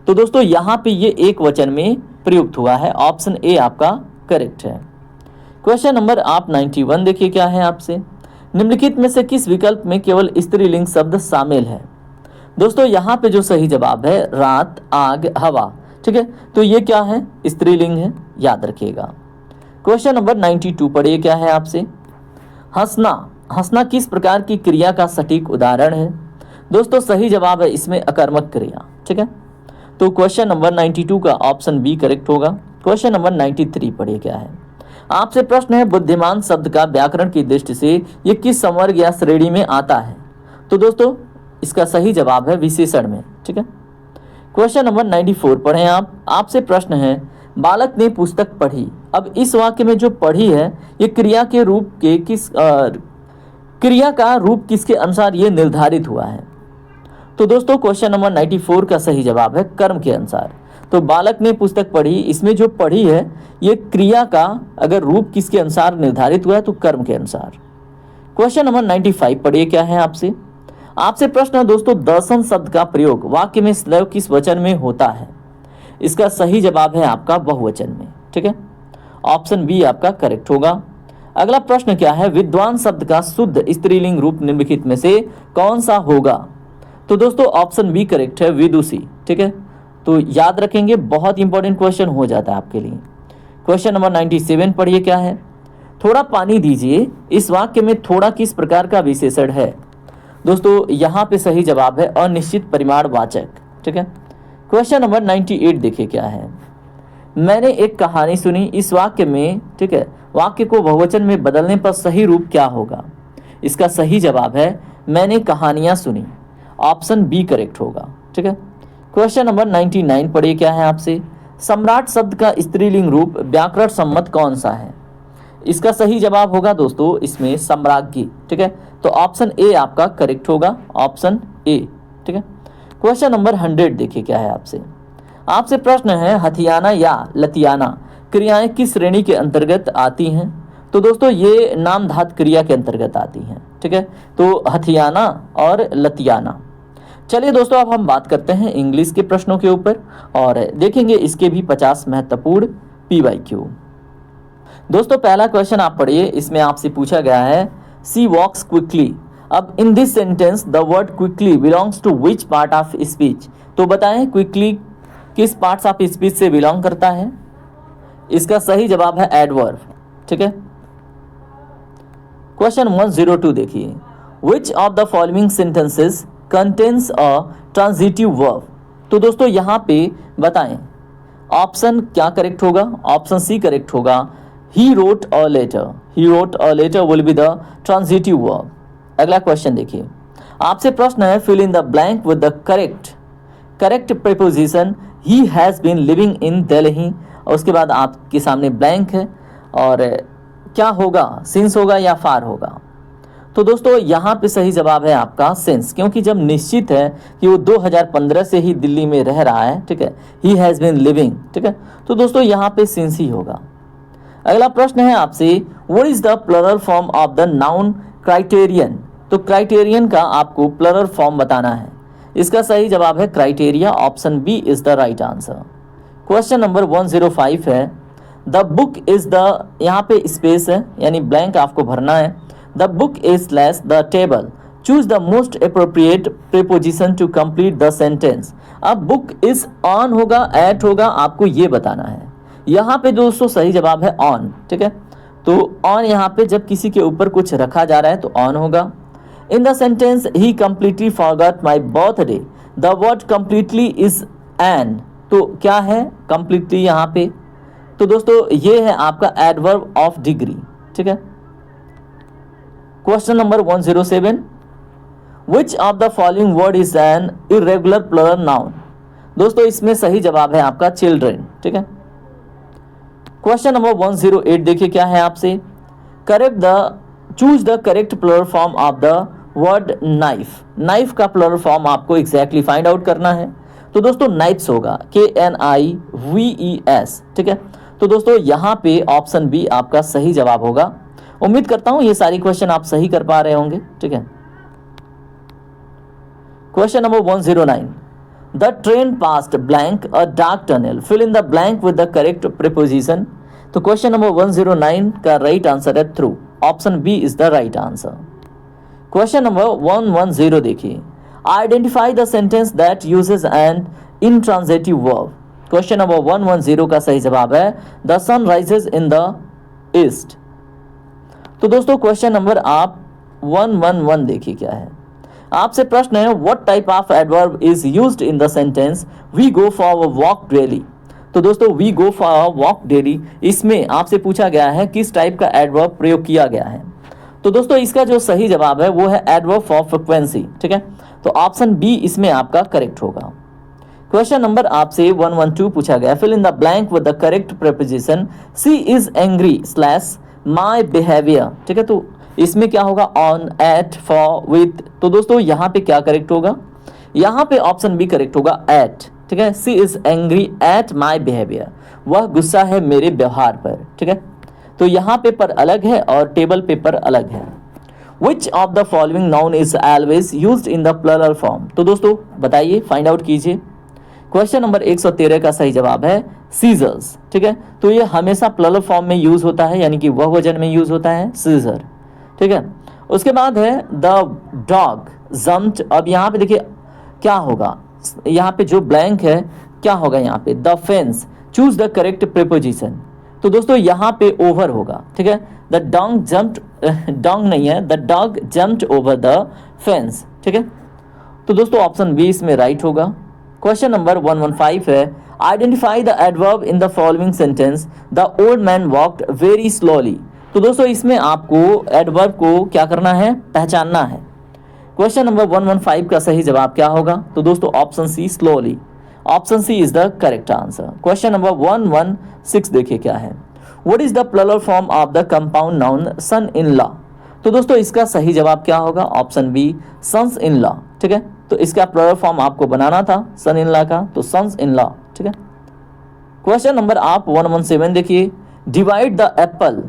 तो दोस्तों यहाँ पे ये एक वचन में प्रयुक्त हुआ है। ऑप्शन ए आपका करेक्ट है। क्वेश्चन नंबर आप 91 देखिए क्या है आपसे? निम्नलिखित में से किस विकल्प में केवल स्त्रीलिंग शब्द शामिल है? दोस्तों यहाँ पे जो सही जवाब है रात, आग, हवा। ठीक है, तो ये क्या है? स्त्रीलिंग है, याद रखिएगा। क्वेश्चन नंबर 92 पढ़िए क्या है आपसे? हंसना, हंसना किस प्रकार की क्रिया का सटीक उदाहरण है? दोस्तों सही जवाब है इसमें अकर्मक क्रिया। ठीक है, तो क्वेश्चन नंबर 92 का ऑप्शन बी करेक्ट होगा। क्वेश्चन नंबर 93 पढ़िए क्या है? आपसे प्रश्न है बुद्धिमान शब्द का व्याकरण की दृष्टि से ये किस संवर्ग या श्रेणी में आता है? तो दोस्तों इसका सही जवाब है विशेषण में। ठीक है, क्वेश्चन नंबर 94 पढ़ें आप। आपसे प्रश्न है बालक ने पुस्तक पढ़ी। अब इस वाक्य में जो पढ़ी है ये क्रिया के रूप के क्रिया का रूप किसके अनुसार ये निर्धारित हुआ है? तो दोस्तों क्वेश्चन नंबर 94 का सही जवाब है कर्म के अनुसार। तो बालक ने पुस्तक पढ़ी, इसमें जो पढ़ी है ये क्रिया का अगर रूप किसके अनुसार निर्धारित हुआ है तो कर्म के अनुसार। क्वेश्चन नंबर 95 पढ़िए क्या है आपसे? आपसे प्रश्न है दोस्तों दर्शन शब्द का प्रयोग वाक्य में सदैव किस वचन में होता है? इसका सही जवाब है आपका बहुवचन में। ठीक है, ऑप्शन बी आपका करेक्ट होगा। अगला प्रश्न क्या है? विद्वान शब्द का शुद्ध स्त्रीलिंग रूप निम्नलिखित में से कौन सा होगा? तो दोस्तों ऑप्शन बी करेक्ट है, विदुषी। ठीक है, तो याद रखेंगे, बहुत इंपॉर्टेंट क्वेश्चन हो जाता है आपके लिए। क्वेश्चन नंबर 97 पढ़िए क्या है? थोड़ा पानी दीजिए, इस वाक्य में थोड़ा किस प्रकार का विशेषण है? दोस्तों यहाँ पे सही जवाब है अनिश्चित परिमाणवाचक। ठीक है, क्वेश्चन नंबर 98 देखिए क्या है? मैंने एक कहानी सुनी, इस वाक्य में, ठीक है, वाक्य को बहुवचन में बदलने पर सही रूप क्या होगा? इसका सही जवाब है मैंने कहानियां सुनी। ऑप्शन बी करेक्ट होगा। ठीक है, क्वेश्चन नंबर 99 पढ़िए क्या है आपसे? सम्राट शब्द का स्त्रीलिंग रूप व्याकरण सम्मत कौन सा है? इसका सही जवाब होगा दोस्तों इसमें सम्राज्ञी। ठीक है, तो ऑप्शन ए आपका करेक्ट होगा, ऑप्शन ए। ठीक है, क्वेश्चन नंबर 100 देखिए क्या है आपसे? आपसे प्रश्न है हथियाना या लतियाना क्रियाएं किस श्रेणी के अंतर्गत आती हैं? तो दोस्तों ये नाम धातु क्रिया के अंतर्गत आती हैं। ठीक है, तो हथियाना और लतियाना। चलिए दोस्तों अब हम बात करते हैं इंग्लिश के प्रश्नों के ऊपर और देखेंगे इसके भी 50 महत्वपूर्ण PYQ। दोस्तों पहला क्वेश्चन आप पढ़िए, इसमें आपसे पूछा गया है सी वॉक्स क्विकली। अब in this sentence the word quickly belongs to which part of speech? तो बताएं क्विकली किस पार्ट्स ऑफ स्पीच से बिलोंग करता है? इसका सही जवाब है एडवर्ब। ठीक है, क्वेश्चन 102 देखिए, विच of the following sentences contains a transitive verb? तो दोस्तों यहाँ पे बताएं ऑप्शन क्या करेक्ट होगा? ऑप्शन सी करेक्ट होगा, he wrote a letter. He wrote a letter will be the transitive verb. अगला क्वेश्चन देखिए, आपसे प्रश्न है fill in the blank with the correct preposition he has been living in Delhi. और उसके बाद आपके सामने ब्लैंक है और क्या होगा, सिंस होगा या फार होगा? तो दोस्तों यहाँ पे सही जवाब है आपका सिंस, क्योंकि जब निश्चित है कि वो 2015 से ही दिल्ली में रह रहा है। ठीक है, ही हैज़ बीन लिविंग। ठीक है, तो दोस्तों यहाँ पे सिंस ही होगा। अगला प्रश्न है आपसे what is the plural form of the noun criterion? तो क्राइटेरियन का आपको प्लरल फॉर्म बताना है। इसका सही जवाब है criteria. Option B is the right answer. Question number 105 है द बुक इज द, यहाँ पे स्पेस है यानी ब्लैंक आपको भरना है। The book is slash the table, choose the most appropriate preposition to complete the sentence. अब बुक इज ऑन होगा, एट होगा, आपको ये बताना है। यहाँ पे दोस्तों सही जवाब है ऑन। ठीक है, तो ऑन यहाँ पे जब किसी के ऊपर कुछ रखा जा रहा है तो ऑन होगा। इन the sentence he completely forgot my birthday, the word completely is an, तो क्या है कंप्लीटली यहाँ पे? तो दोस्तों ये है आपका एडवर्ब ऑफ डिग्री, ठीक है। Question number 107, which of the following word is an irregular plural noun? दोस्तों इसमें सही जवाब है आपका चिल्ड्रेन, ठीक है। क्वेश्चन नंबर 108 देखिए क्या है आपसे, choose the correct plural form of the word knife. Knife का प्लूरल फॉर्म आपको एग्जैक्टली फाइंड आउट करना है। तो दोस्तों नाइट्स होगा, KNIVES, ठीक है। तो दोस्तों यहाँ पे ऑप्शन बी आपका सही जवाब होगा। उम्मीद करता हूँ ये सारी क्वेश्चन आप सही कर पा रहे होंगे, ठीक है। Question number 109, the train past blank a dark tunnel, fill in the blank with the correct preposition. तो क्वेश्चन नंबर 109 का राइट आंसर है through, option B is the right answer. Question number 110 देखिए, identify the sentence that uses an intransitive verb. Question number 110 का सही जवाब है the sun rises in the east. तो दोस्तों क्वेश्चन नंबर आप 111 देखिए क्या है आपसे प्रश्न है, what type of adverb is used in the sentence we go for a walk daily. तो दोस्तों we go for a walk daily, इसमें आपसे पूछा गया है किस टाइप का एडवर्ब प्रयोग किया गया है। तो दोस्तों इसका जो सही जवाब है वो है एडवर्ब फॉर फ्रीक्वेंसी, ठीक है। तो ऑप्शन बी इसमें आपका करेक्ट होगा। क्वेश्चन नंबर आपसे 112 पूछा गया, fill in the blank with the correct preposition she is angry slash my behaviour, ठीक है। तो इसमें क्या होगा, ऑन, एट, फॉर, विथ। तो दोस्तों यहाँ पे क्या करेक्ट होगा, यहाँ पे ऑप्शन बी करेक्ट होगा, एट, ठीक है। She is angry at my behaviour, वह गुस्सा है मेरे व्यवहार पर, ठीक है। तो यहाँ पेपर अलग है और टेबल पेपर अलग है। Which of the following noun is always used in the plural form. तो दोस्तों बताइए, फाइंड आउट कीजिए। क्वेश्चन नंबर 113 का सही जवाब है सीजर्स, ठीक है। तो ये हमेशा प्लूरल फॉर्म में यूज होता है, यानी कि बहुवचन में यूज होता है सीजर, ठीक है। उसके बाद है द डॉग जम्प्ड। अब यहाँ पे देखिए क्या होगा, यहाँ पे जो ब्लैंक है क्या होगा, यहाँ पे the fence, choose the correct preposition. तो दोस्तों यहाँ पे ओवर होगा, ठीक है। द डॉग जम्प्ड, डॉग नहीं है, the dog jumped over the fence, ठीक है। तो दोस्तों ऑप्शन बी इसमें राइट होगा। क्वेश्चन नंबर 115 है, identify the adverb in the following sentence the old man walked very slowly. तो दोस्तों इसमें आपको एडवर्ब को क्या करना है, पहचानना है। क्वेश्चन नंबर 115 का सही जवाब क्या होगा, तो दोस्तों option C slowly, option C is the correct answer. Question number 116 देखिए क्या है, what is the plural form of the compound noun son in law. तो दोस्तों इसका सही जवाब क्या होगा, option B sons in law, ठीक है। तो इसका प्लूरल फॉर्म आपको बनाना था सन इन लॉ का, तो सन्स इन लॉ, ठीक है। क्वेश्चन नंबर आप 117 देखिए, divide the apple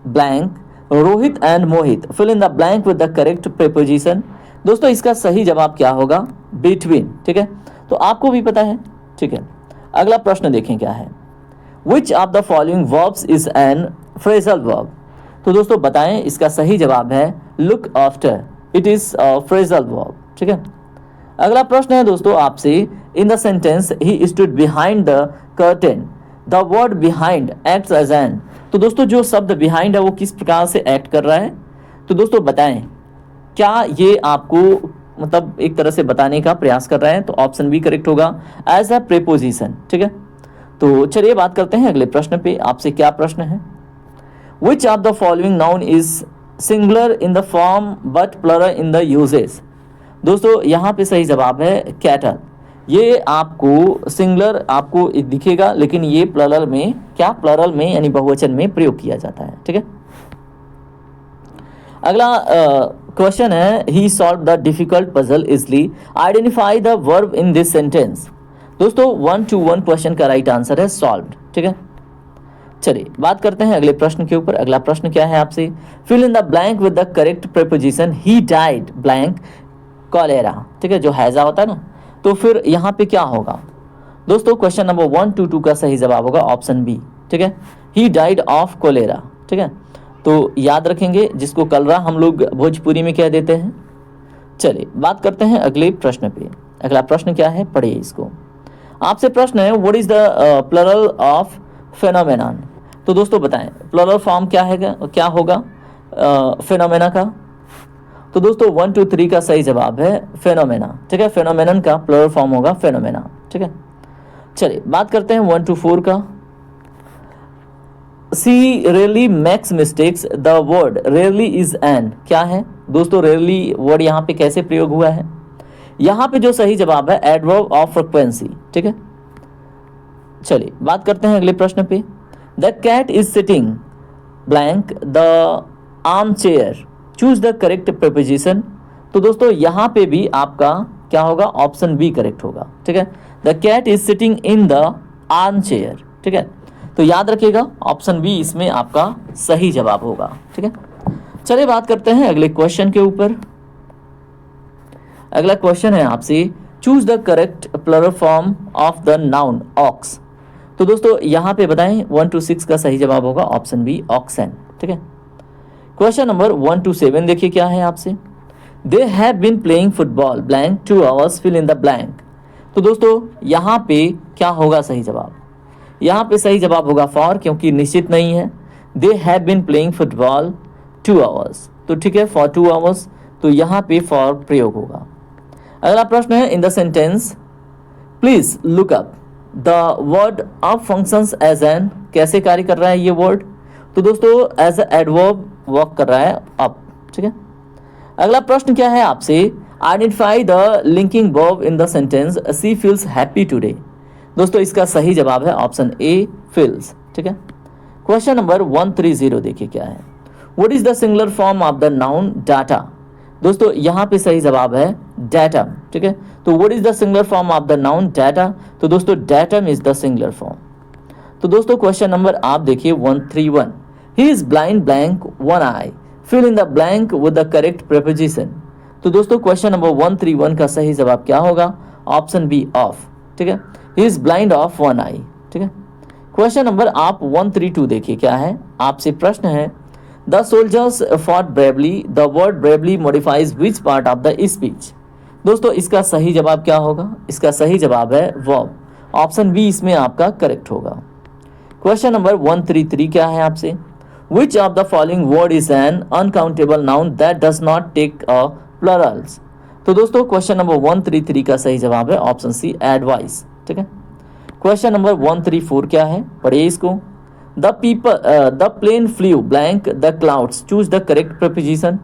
blank Rohit and Mohit, fill in the blank with the correct preposition. दोस्तों इसका सही जवाब क्या होगा, बिटवीन, ठीक है। तो आपको भी पता है, ठीक है। अगला प्रश्न देखें क्या है, which of the following verbs is an phrasal verb. तो दोस्तों बताएं, इसका सही जवाब है look after, it is phrasal verb, ठीक है। अगला प्रश्न है दोस्तों आपसे, in the sentence he stood behind the curtain, the word behind acts as an. तो दोस्तों जो शब्द बिहाइंड है वो किस प्रकार से एक्ट कर रहा है, तो दोस्तों बताएं, क्या ये आपको मतलब एक तरह से बताने का प्रयास कर रहा है। तो ऑप्शन बी करेक्ट होगा, एज अ प्रीपोजिशन, ठीक है। तो चलिए बात करते हैं अगले प्रश्न पे। आपसे क्या प्रश्न है, which of the following noun is singular in the form but plural in the uses. दोस्तों यहाँ पे सही जवाब है कैटल। ये आपको सिंगुलर आपको दिखेगा, लेकिन ये प्लूरल में, क्या प्लूरल में यानी बहुवचन में प्रयोग किया जाता है, ठीक है। अगला क्वेश्चन है, he solve the difficult puzzle easily, identify the verb in this sentence. दोस्तों 1 to 1 क्वेश्चन का राइट आंसर है सॉल्व्ड, ठीक है। चलिए बात करते हैं अगले प्रश्न के ऊपर। अगला प्रश्न क्या है आपसे, fill in the blank with the correct preposition he died blank cholera, ठीक है। जो हैजा होता है ना, तो फिर यहाँ पे क्या होगा दोस्तों, क्वेश्चन नंबर 1 to 2 का सही जवाब होगा ऑप्शन बी, ठीक है। ही डाइड ऑफ कोलेरा, ठीक है। तो याद रखेंगे, जिसको कलरा हम लोग भोजपुरी में कह देते हैं। चलिए बात करते हैं अगले प्रश्न पे। अगला प्रश्न क्या है, पढ़िए इसको। आपसे प्रश्न है, what is the plural of phenomenon. तो दोस्तों बताएं प्लूरल फॉर्म क्या है, क्या होगा फेनोमेना का। तो दोस्तों 1 to 3 का सही जवाब है फेनोमेना, ठीक है। फेनोमेनन का प्लूरल फॉर्म होगा फेनोमेना, ठीक है। चलिए बात करते हैं 1 to 4 का। She rarely makes mistakes, the word rarely is an, क्या है दोस्तों रेयरली वर्ड यहाँ पे कैसे प्रयोग हुआ है? यहाँ पे जो सही जवाब है एडवर्ब ऑफ फ्रीक्वेंसी, ठीक है। चलिए बात करते हैं अगले प्रश्न पे। The cat is sitting blank the arm chair, choose the correct preposition. तो दोस्तों यहाँ पे भी आपका क्या होगा? ऑप्शन बी करेक्ट होगा, ठीक है। The cat is sitting in the arm chair, ठीक है। तो याद रखिएगा ऑप्शन बी इसमें आपका सही जवाब होगा, ठीक है। चलिए बात करते हैं अगले क्वेश्चन के ऊपर। अगला क्वेश्चन है आपसे, choose the correct plural form of the noun ox. तो दोस्तों यहाँ पे बताएं 1 to 6 का सही जवाब होगा ऑप्शन बी ऑक्सन, ठीक है। क्वेश्चन नंबर 1 to 7 देखिए क्या है आपसे। They have been playing football blank 2 hours, fill in the blank. तो दोस्तों यहाँ पे क्या होगा सही जवाब? यहाँ पे सही जवाब होगा फॉर, क्योंकि निश्चित नहीं है। They have been playing football 2 hours, तो ठीक है फॉर 2 hours, तो यहाँ पे फॉर प्रयोग होगा। अगला प्रश्न है in the sentence please look up the word up functions as an, कैसे कार्य कर रहा है ये वर्ड? तो दोस्तों एज ए एडवर्ब वर्क कर रहा है अप, ठीक है। अगला प्रश्न क्या है आपसे, identify the linking verb in the sentence she feels happy today. दोस्तों इसका सही जवाब है ऑप्शन ए फील्स, ठीक है। क्वेश्चन नंबर 130 देखिए क्या है। What is the singular form of the noun data? दोस्तों यहाँ पे सही जवाब है डाटा, ठीक है। तो what is the singular form of the noun data? तो दोस्तों datum is the singular form. तो दोस्तों क्वेश्चन नंबर आप देखिए 131, he is blind blank 1 eye, fill in the blank with the correct preposition. तो दोस्तों क्वेश्चन नंबर 131 का सही जवाब क्या होगा? ऑप्शन बी ऑफ, ठीक है। He is blind of 1 eye, ठीक है। क्वेश्चन नंबर आप 132 देखिए क्या है आपसे प्रश्न है, the soldiers fought bravely, the word bravely modifies which part of the speech. दोस्तों इसका सही जवाब क्या होगा? इसका सही जवाब है वर्ब, ऑप्शन बी इसमें आपका करेक्ट होगा। क्वेश्चन नंबर 133 क्या है आपसे, which of the following word is an uncountable noun that does not take a plurals. तो दोस्तों क्वेश्चन नंबर 133 का सही जवाब है ऑप्शन सी एडवाइस, ठीक है। क्वेश्चन नंबर 134 क्या है, पढ़िए इसको। The plane flew blank the clouds, choose the correct preposition.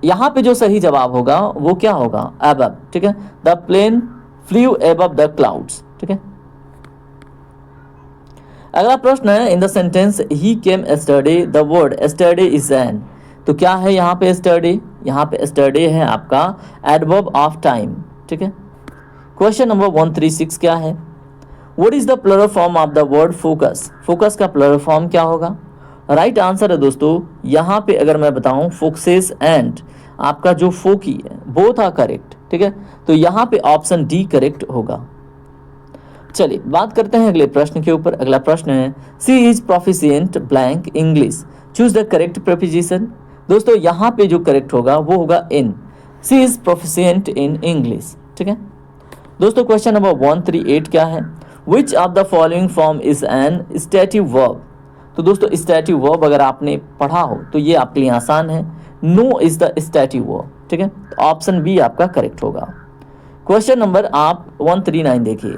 यहाँ पे जो सही जवाब होगा वो क्या होगा? अबव, ठीक है। The plane flew above the clouds, ठीक है। अगला प्रश्न है in the sentence he came yesterday, the word yesterday is an. तो क्या है यहाँ पे एस्टरडे? यहाँ पे एस्टरडे है आपका एडवर्ब ऑफ टाइम, ठीक है। क्वेश्चन नंबर 136 क्या है, what is the plural form of the word focus? Focus का प्लुरल फॉर्म क्या होगा? राइट आंसर है दोस्तों यहाँ पे अगर मैं बताऊं फोकसेस एंड आपका जो फोकी है बोथ आर करेक्ट, ठीक है। तो यहाँ पे ऑप्शन डी करेक्ट होगा। चलिए बात करते हैं अगले प्रश्न के ऊपर। अगला प्रश्न है she is proficient blank English, choose the correct preposition. दोस्तों यहाँ पे जो करेक्ट होगा वो होगा in, she is proficient in English, ठीक है। दोस्तों क्वेश्चन नंबर 138 क्या है, which of the following form is an stative verb. तो दोस्तों स्टैटिव वर्ब अगर आपने पढ़ा हो तो ये आपके लिए आसान है, know is the stative verb, ठीक है। तो ऑप्शन बी आपका करेक्ट होगा। क्वेश्चन नंबर आप 139 देखिए,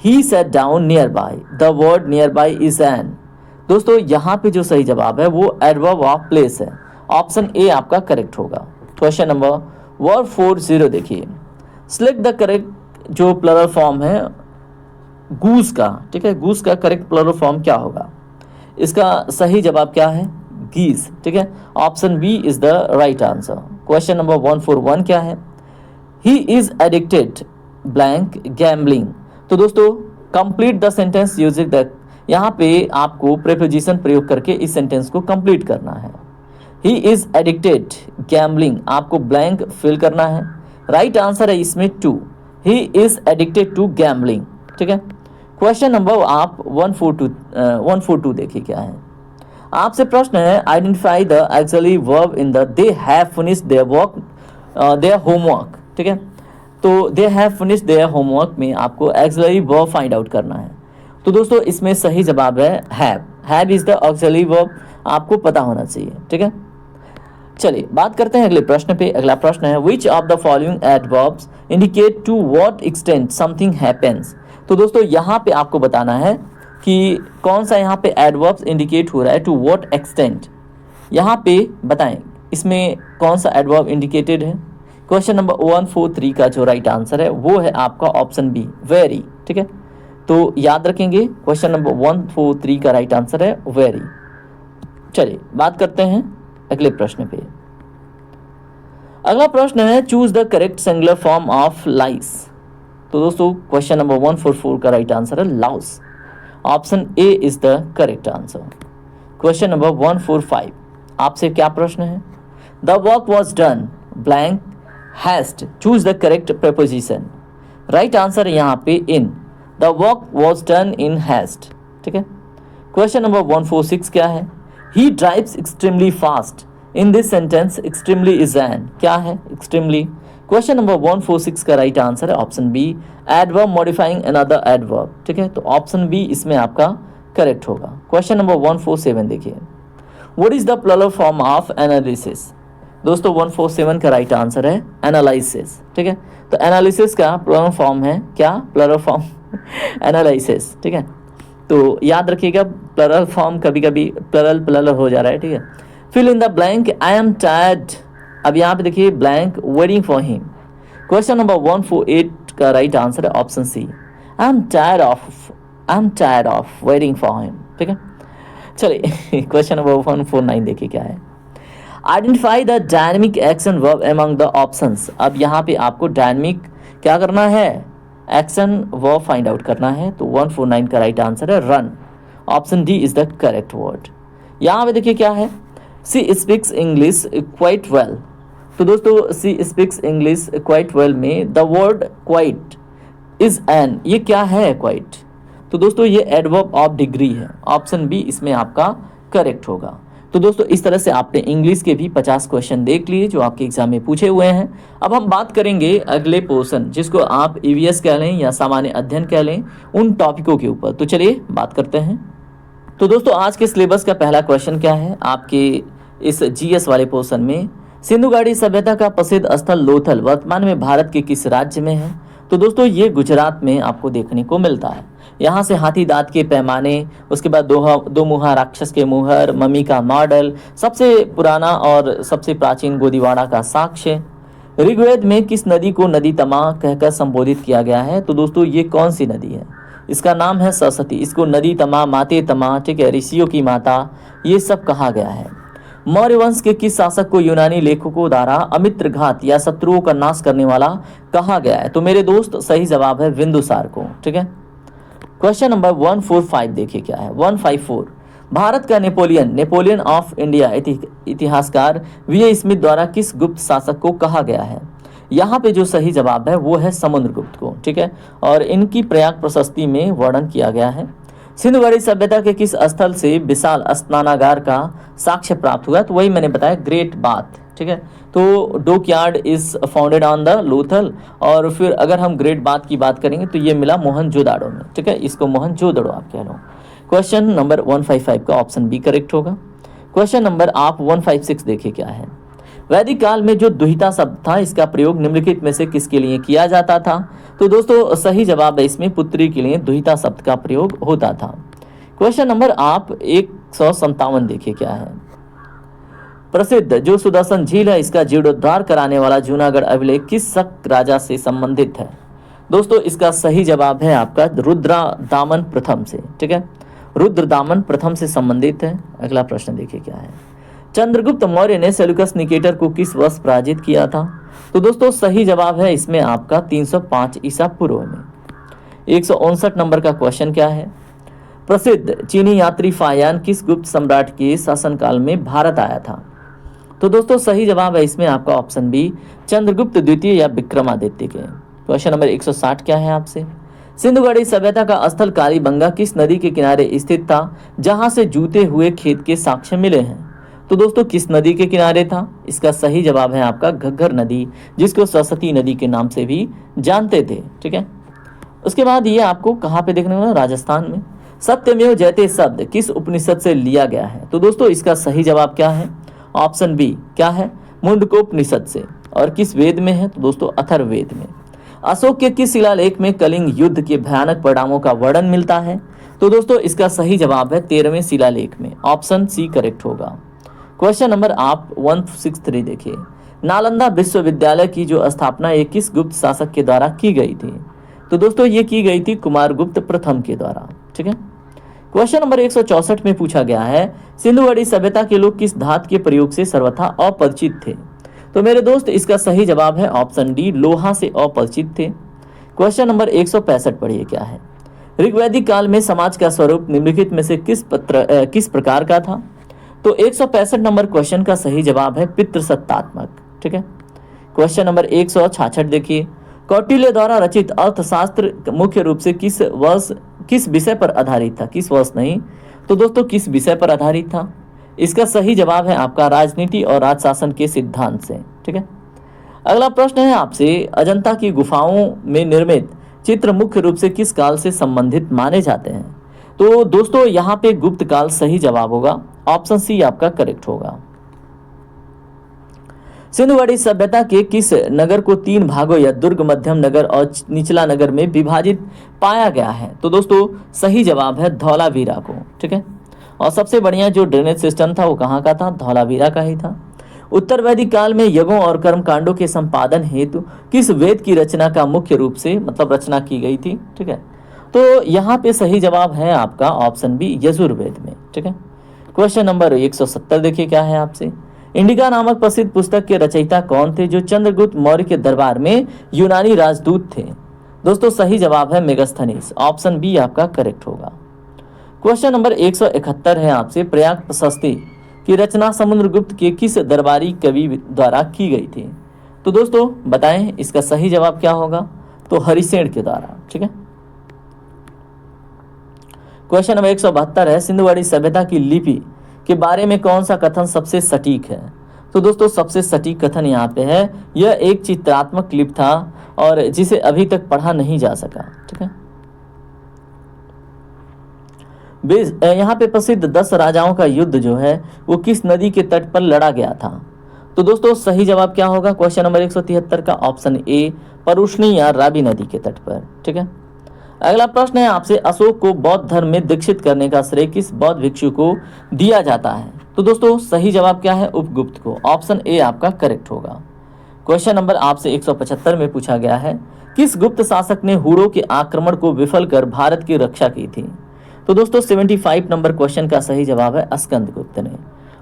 he sat down near by, the word near by is an. दोस्तों यहाँ पे जो सही जवाब है वो एडवर्ब ऑफ प्लेस है, ऑप्शन ए आपका करेक्ट होगा। क्वेश्चन नंबर 140 देखिए, सिलेक्ट द करेक्ट जो प्लुरल फॉर्म है गूस का, ठीक है। गूस का करेक्ट प्लुरल फॉर्म क्या होगा? इसका सही जवाब क्या है? गीज, ठीक है। Option B is the right answer. Question number 141 क्या है, he is addicted blank gambling. तो दोस्तों complete the sentence using the, यहाँ पे आपको प्रीपोजिशन प्रयोग करके इस सेंटेंस को कंप्लीट करना है। ही इज एडिक्टेड गैम्बलिंग, आपको ब्लैंक फिल करना है। राइट आंसर है इसमें 2, he is addicted to gambling, ठीक है। क्वेश्चन नंबर आप 142 देखिए क्या है आपसे प्रश्न है, identify the actually verb in the they have finished their work their homework, ठीक है। तो they have finished their homework में आपको एक्चुअली वर्ब फाइंड आउट करना है। तो दोस्तों इसमें सही जवाब है have is the actually verb, आपको पता होना चाहिए, ठीक है। चलिए बात करते हैं अगले प्रश्न पे। अगला प्रश्न है, which of the following adverbs indicate to what extent something happens. तो तो दोस्तों यहाँ पे आपको बताना है कि कौन सा यहाँ पे एडवर्ब्स इंडिकेट हो रहा है, टू व्हाट एक्सटेंट, यहाँ पे बताएं इसमें कौन सा एडवर्ब इंडिकेटेड है। क्वेश्चन नंबर 143 का जो राइट आंसर है वो है आपका ऑप्शन बी, वेरी। ठीक है, तो याद रखेंगे क्वेश्चन नंबर 143 का राइट आंसर है वेरी। चलिए बात करते हैं अगले प्रश्न पे। अगला प्रश्न है choose the correct singular form of lice. तो दोस्तों क्वेश्चन नंबर 144 का राइट आंसर है louse. Option A is the correct answer. Question number 145 आपसे क्या प्रश्न है, the work was done blank haste, choose the correct preposition. Right answer यहाँ पे in, the work was done in haste. ठीक है, क्वेश्चन नंबर 146 क्या है, he drives extremely fast, in this sentence extremely is an, क्या है extremely. Question number 146 का right answer है option B, adverb modifying another adverb. ठीक है, तो ऑप्शन बी इसमें आपका करेक्ट होगा। क्वेश्चन नंबर 147 देखिए, what is the plural form of analysis. दोस्तों 147 का राइट आंसर है एनालिसिस। ठीक है, तो एनालिसिस का प्लुरल फॉर्म है क्या, प्लुरल फॉर्म एनालिसिस। ठीक है, तो याद रखिएगा प्लुरल फॉर्म कभी कभी प्लुरल हो जा रहा है। ठीक है, fill in the blank, I am tired, अब यहाँ पे देखिए blank waiting for him. Question number 148 का राइट आंसर है option C, I am tired of waiting for him. ठीक है, चलिए क्वेश्चन नंबर 149 देखिए क्या है, identify the dynamic action verb among the options. अब यहाँ पे आपको डायनेमिक क्या करना है, एक्शन वर्ब फाइंड आउट करना है। तो 149 का राइट आंसर है run. Option D is the correct word. यहाँ पे देखिए क्या है, she speaks English quite well. तो दोस्तों she speaks English quite well में the word quite is an, ये क्या है क्वाइट, तो दोस्तों ये एडवर्ब ऑफ डिग्री है। ऑप्शन बी इसमें आपका करेक्ट होगा। तो दोस्तों इस तरह से आपने इंग्लिश के भी 50 क्वेश्चन देख लिए जो आपके एग्जाम में पूछे हुए हैं। अब हम बात करेंगे अगले पोर्शन, जिसको आप ईवीएस कह लें या सामान्य अध्ययन कह लें, उन टॉपिकों के ऊपर। तो चलिए बात करते हैं। तो दोस्तों आज के सिलेबस का पहला क्वेश्चन क्या है आपके इस जीएस वाले पोर्शन में, सिंधु घाटी सभ्यता का प्रसिद्ध स्थल लोथल वर्तमान में भारत के किस राज्य में है। तो दोस्तों ये गुजरात में आपको देखने को मिलता है। यहाँ से हाथी दांत के पैमाने, उसके बाद दो मुहा राक्षस के मुहर, मम्मी का मॉडल, सबसे पुराना और सबसे प्राचीन गोदीवाड़ा का साक्ष्य। ऋग्वेद में किस नदी को नदी तमा कहकर संबोधित किया गया है। तो दोस्तों ये कौन सी नदी है, इसका नाम है सरस्वती। इसको नदी तमा, माते तमा, ठीक है, ऋषियों की माता, ये सब कहा गया है। मौर्य वंश के किस शासक को यूनानी लेखकों द्वारा अमित्र घात या शत्रुओं का नाश करने वाला कहा गया है। तो मेरे दोस्त सही जवाब है बिंदुसार को। ठीक है, क्वेश्चन नंबर 145 देखिए क्या है, 154 भारत का नेपोलियन ऑफ इंडिया इतिहासकार वी स्मिथ द्वारा किस गुप्त शासक को कहा गया है। यहाँ पे जो सही जवाब है वो है समुद्रगुप्त को। ठीक है, और इनकी प्रयाग प्रशस्ति में वर्णन किया गया है। सिंधु घाटी सभ्यता के किस स्थल से विशाल स्नानागार का साक्ष्य प्राप्त हुआ, तो वही मैंने बताया ग्रेट बाथ। ठीक है, तो डोक yard is founded on the Lothal, और फिर अगर हम ग्रेट बाथ की बात करेंगे तो ये मिला मोहनजोदाड़ो में। ठीक है, इसको मोहनजोदड़ो आप कह लो। क्वेश्चन नंबर 155 का ऑप्शन बी करेक्ट होगा। क्वेश्चन नंबर आप 156 देखिए क्या है, वैदिक काल में जो दुहिता शब्द था इसका प्रयोग निम्नलिखित में से किसके लिए किया जाता था। तो दोस्तों सही जवाब है इसमें पुत्री के लिए दुहिता शब्द का प्रयोग होता था। क्वेश्चन नंबर आप 157 देखिए क्या है, प्रसिद्ध जो सुदर्शन झील है इसका जीर्णोद्धार कराने वाला जूनागढ़ अभिलेख किस शक राजा से संबंधित है। दोस्तों इसका सही जवाब है आपका रुद्रदामन प्रथम से। ठीक है, रुद्रदामन प्रथम से संबंधित है। अगला प्रश्न देखिए क्या है, चंद्रगुप्त मौर्य ने सेल्यूकस निकेटर को किस वर्ष पराजित किया था। तो दोस्तों सही जवाब है इसमें आपका 305 ईसा पूर्व में। 159 नंबर का क्वेश्चन क्या है, प्रसिद्ध चीनी यात्री फायान किस गुप्त सम्राट के शासनकाल में भारत आया था। तो दोस्तों सही जवाब है इसमें आपका ऑप्शन बी चंद्रगुप्त द्वितीय या विक्रमादित्य के। क्वेश्चन नंबर 160 क्या है आपसे, सिंधु घाटी सभ्यता का स्थल कालीबंगा किस नदी के किनारे स्थित था जहां से जूते हुए खेत के साक्ष्य मिले हैं। तो दोस्तों किस नदी के किनारे था, इसका सही जवाब है आपका घग्गर नदी, जिसको सरस्वती नदी के नाम से भी जानते थे। ठीक है, उसके बाद ये आपको कहाँ पे देखने को मिला, राजस्थान में। सत्यमेव जयते शब्द किस उपनिषद से लिया गया है। तो दोस्तों इसका सही जवाब क्या है, ऑप्शन बी क्या है, मुंडकोपनिषद से। और किस वेद में है, तो दोस्तों अथर्ववेद में। अशोक के किस शिलालेख में कलिंग युद्ध के भयानक परिणामों का वर्णन मिलता है? तो दोस्तों इसका सही जवाब है 13वें शिलालेख में, ऑप्शन सी करेक्ट होगा। क्वेश्चन नंबर आप 163 देखिए, नालंदा विश्वविद्यालय की जो स्थापना एक किस गुप्त शासक के द्वारा की गई थी? तो दोस्तों ये की गई थी कुमारगुप्त प्रथम के द्वारा। ठीक है। क्वेश्चन नंबर 164 में पूछा गया है, सिंधुवड़ी सभ्यता के लोग किस धातु के प्रयोग से सर्वथा अपरिचित थे? तो मेरे दोस्त इसका सही जवाब है ऑप्शन डी, लोहा से अपरिचित थे। क्वेश्चन नंबर 165 पढ़िए क्या है, ऋग्वैदिक काल में समाज का स्वरूप निम्नलिखित में से किस प्रकार का था? तो 165 नंबर क्वेश्चन का सही जवाब है पितृसत्तात्मक। ठीक है। क्वेश्चन नंबर 166 देखिए, कौटिल्य द्वारा रचित अर्थशास्त्र मुख्य रूप से किस विषय पर आधारित था? किस वर्ष नहीं, तो दोस्तों किस विषय पर आधारित था? इसका सही जवाब है आपका राजनीति और राजशासन के सिद्धांत से। ठीक है। अगला प्रश्न है आपसे, अजंता की गुफाओं में निर्मित चित्र मुख्य रूप से किस काल से संबंधित माने जाते हैं? तो दोस्तों यहाँ पे गुप्त काल सही जवाब होगा, ऑप्शन सी आपका करेक्ट होगा। सिंधुवड़ी सभ्यता के किस नगर को 3 भागों या दुर्ग, मध्यम नगर और निचला नगर में विभाजित पाया गया है? तो दोस्तों सही जवाब है धौलावीरा को। ठीक है। और सबसे बढ़िया जो ड्रेनेज सिस्टम था वो कहाँ का था? धौलावीरा का ही था। उत्तर वैदिक काल में यज्ञों और कर्मकांडों के संपादन हेतु किस वेद की रचना का मुख्य रूप से रचना की गई थी? ठीक है। तो यहाँ पे सही जवाब है आपका ऑप्शन बी, यजुर्वेद में। ठीक है। क्वेश्चन नंबर 170 देखिए क्या है आपसे, इंडिका नामक प्रसिद्ध पुस्तक के रचयिता कौन थे जो चंद्रगुप्त मौर्य के दरबार में यूनानी राजदूत थे? दोस्तों सही जवाब है मेगास्थनीज, ऑप्शन बी आपका करेक्ट होगा। क्वेश्चन नंबर 171 है आपसे, प्रयाग प्रशस्ति की रचना समुद्रगुप्त के किस दरबारी कवि द्वारा की गई थी? तो दोस्तों बताएं इसका सही जवाब क्या होगा? तो हरिसेन के द्वारा। ठीक है। क्वेश्चन नंबर 172 है, सिंधुवड़ी सभ्यता की लिपि के बारे में कौन सा कथन सबसे सटीक है? तो दोस्तों सबसे सटीक कथन यहाँ पे है, यह एक चित्रात्मक लिपि था और जिसे अभी तक पढ़ा नहीं जा सका। ठीक है। यहाँ पे प्रसिद्ध 10 राजाओं का युद्ध जो है वो किस नदी के तट पर लड़ा गया था? तो दोस्तों सही जवाब क्या होगा? क्वेश्चन नंबर 173 का ऑप्शन ए, परुष्णी या रावी नदी के तट पर। ठीक है। अगला प्रश्न है आपसे, अशोक को बौद्ध धर्म में दीक्षित करने का श्रेय किस बौद्ध भिक्षु को दिया जाता है? तो दोस्तों सही जवाब क्या है? उपगुप्त को, ऑप्शन ए आपका करेक्ट होगा। क्वेश्चन नंबर आपसे 175 में पूछा गया है, किस गुप्त शासक ने हुड़ों के आक्रमण को विफल कर भारत की रक्षा की थी? तो दोस्तों 75 नंबर क्वेश्चन का सही जवाब है स्कंदगुप्त ने,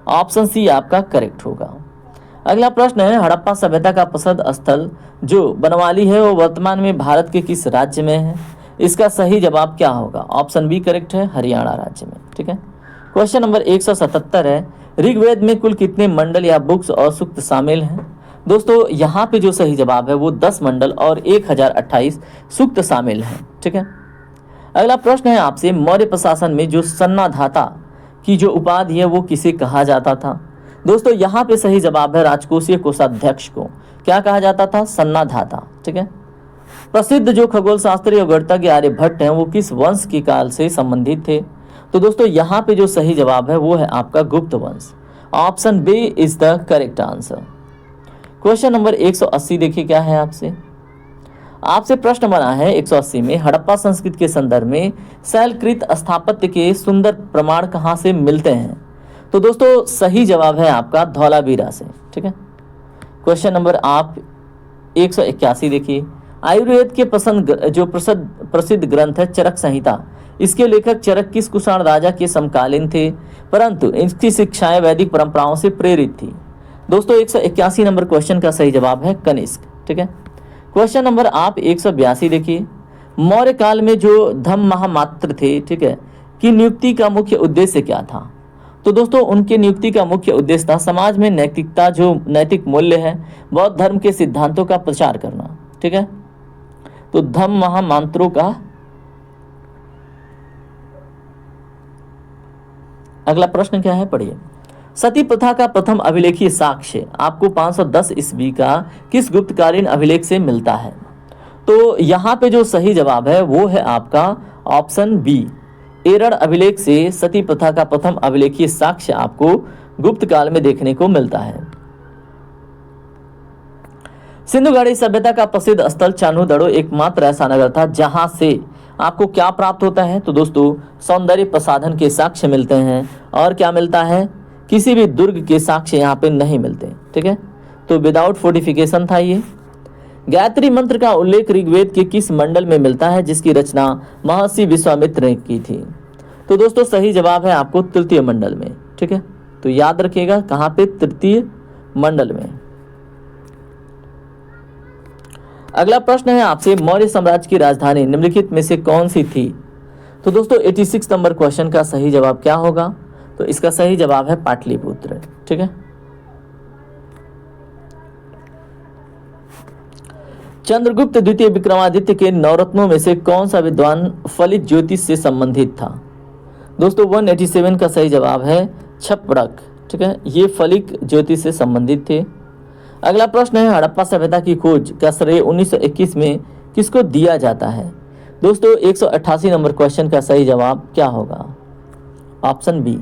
ऑप्शन सी आपका करेक्ट होगा। अगला प्रश्न है, हड़प्पा सभ्यता का प्रसिद्ध स्थल जो बनवाली है वो वर्तमान में भारत के किस राज्य में है? इसका सही जवाब क्या होगा? ऑप्शन बी करेक्ट है, हरियाणा राज्य में। ठीक है। क्वेश्चन नंबर 177 है, ऋग्वेद में कुल कितने मंडल या बुक्स और सूक्त शामिल हैं? दोस्तों यहाँ पे जो सही जवाब है वो 10 मंडल और 1028 सूक्त शामिल हैं। ठीक है। अगला प्रश्न है आपसे, मौर्य प्रशासन में जो सन्नाधाता की जो उपाधि है वो किसे कहा जाता था? दोस्तों यहाँ पे सही जवाब है राजकोषीय कोषाध्यक्ष को क्या कहा जाता था? सन्नाधाता। ठीक है। प्रसिद्ध जो खगोल शास्त्री और गणितज्ञ आर्यभट्ट हैं वो किस वंश के काल से संबंधित थे? तो दोस्तों यहाँ पे जो सही जवाब है वो है आपका गुप्त वंश, option B is the correct answer. Question number 180 देखिए क्या है आपसे प्रश्न बना है 180 में, हड़प्पा संस्कृति के संदर्भ में शैलकृत स्थापत्य के सुंदर प्रमाण कहाँ से मिलते हैं? तो दोस्तों सही जवाब है आपका धौलावीरा से। ठीक है। क्वेश्चन नंबर आप 181 देखिए, आयुर्वेद के प्रसिद्ध ग्रंथ है चरक संहिता, इसके लेखक चरक किस कुषाण राजा के समकालीन थे परंतु इनकी शिक्षाएं वैदिक परंपराओं से प्रेरित थी? दोस्तों 181 नंबर क्वेश्चन का सही जवाब है कनिष्क। ठीक है। क्वेश्चन नंबर आप 182 देखिए, मौर्य काल में जो धम्म महामात्र थे, ठीक है, की नियुक्ति का मुख्य उद्देश्य क्या था? तो दोस्तों उनके नियुक्ति का मुख्य उद्देश्य था समाज में नैतिकता, जो नैतिक मूल्य है, बौद्ध धर्म के सिद्धांतों का प्रचार करना। ठीक है। तो धम्म महामात्रों का अगला प्रश्न क्या है पढ़िए, सती प्रथा का प्रथम अभिलेखीय साक्ष्य आपको 510 ईस्वी का किस गुप्तकालीन अभिलेख से मिलता है? तो यहाँ पे जो सही जवाब है वो है आपका ऑप्शन बी, एरड़ अभिलेख से सती प्रथा का प्रथम अभिलेखीय साक्ष्य आपको गुप्त काल में देखने को मिलता है। सिंधु घाटी सभ्यता का प्रसिद्ध स्थल चान्होदड़ो एकमात्र ऐसा नगर था जहां से आपको क्या प्राप्त होता है? तो दोस्तों सौंदर्य प्रसाधन के साक्ष्य मिलते हैं। और क्या मिलता है? किसी भी दुर्ग के साक्ष्य यहाँ पे नहीं मिलते। ठीक है, तो विदाउट फोर्टिफिकेशन था ये। गायत्री मंत्र का उल्लेख ऋग्वेद के किस मंडल में मिलता है जिसकी रचना महर्षि विश्वामित्र ने की थी? तो दोस्तों सही जवाब है आपको तृतीय मंडल में। ठीक है, तो याद रखिएगा कहां पे? तृतीय मंडल में। अगला प्रश्न है आपसे, मौर्य साम्राज्य की राजधानी निम्नलिखित में से कौन सी थी? तो दोस्तों 86 नंबर क्वेश्चन का सही जवाब क्या होगा? तो इसका सही जवाब है पाटलिपुत्र। ठीक है, चंद्रगुप्त द्वितीय विक्रमादित्य के नवरत्नों में से कौन सा विद्वान फलित ज्योतिष से संबंधित था? दोस्तों 187 का सही जवाब है छपड़क। ठीक है, ये फलिक ज्योतिष से संबंधित थे। अगला प्रश्न है, हड़प्पा सभ्यता की खोज का श्रेय 1921 में किसको दिया जाता है? दोस्तों 188 नंबर क्वेश्चन का सही जवाब क्या होगा? ऑप्शन बी,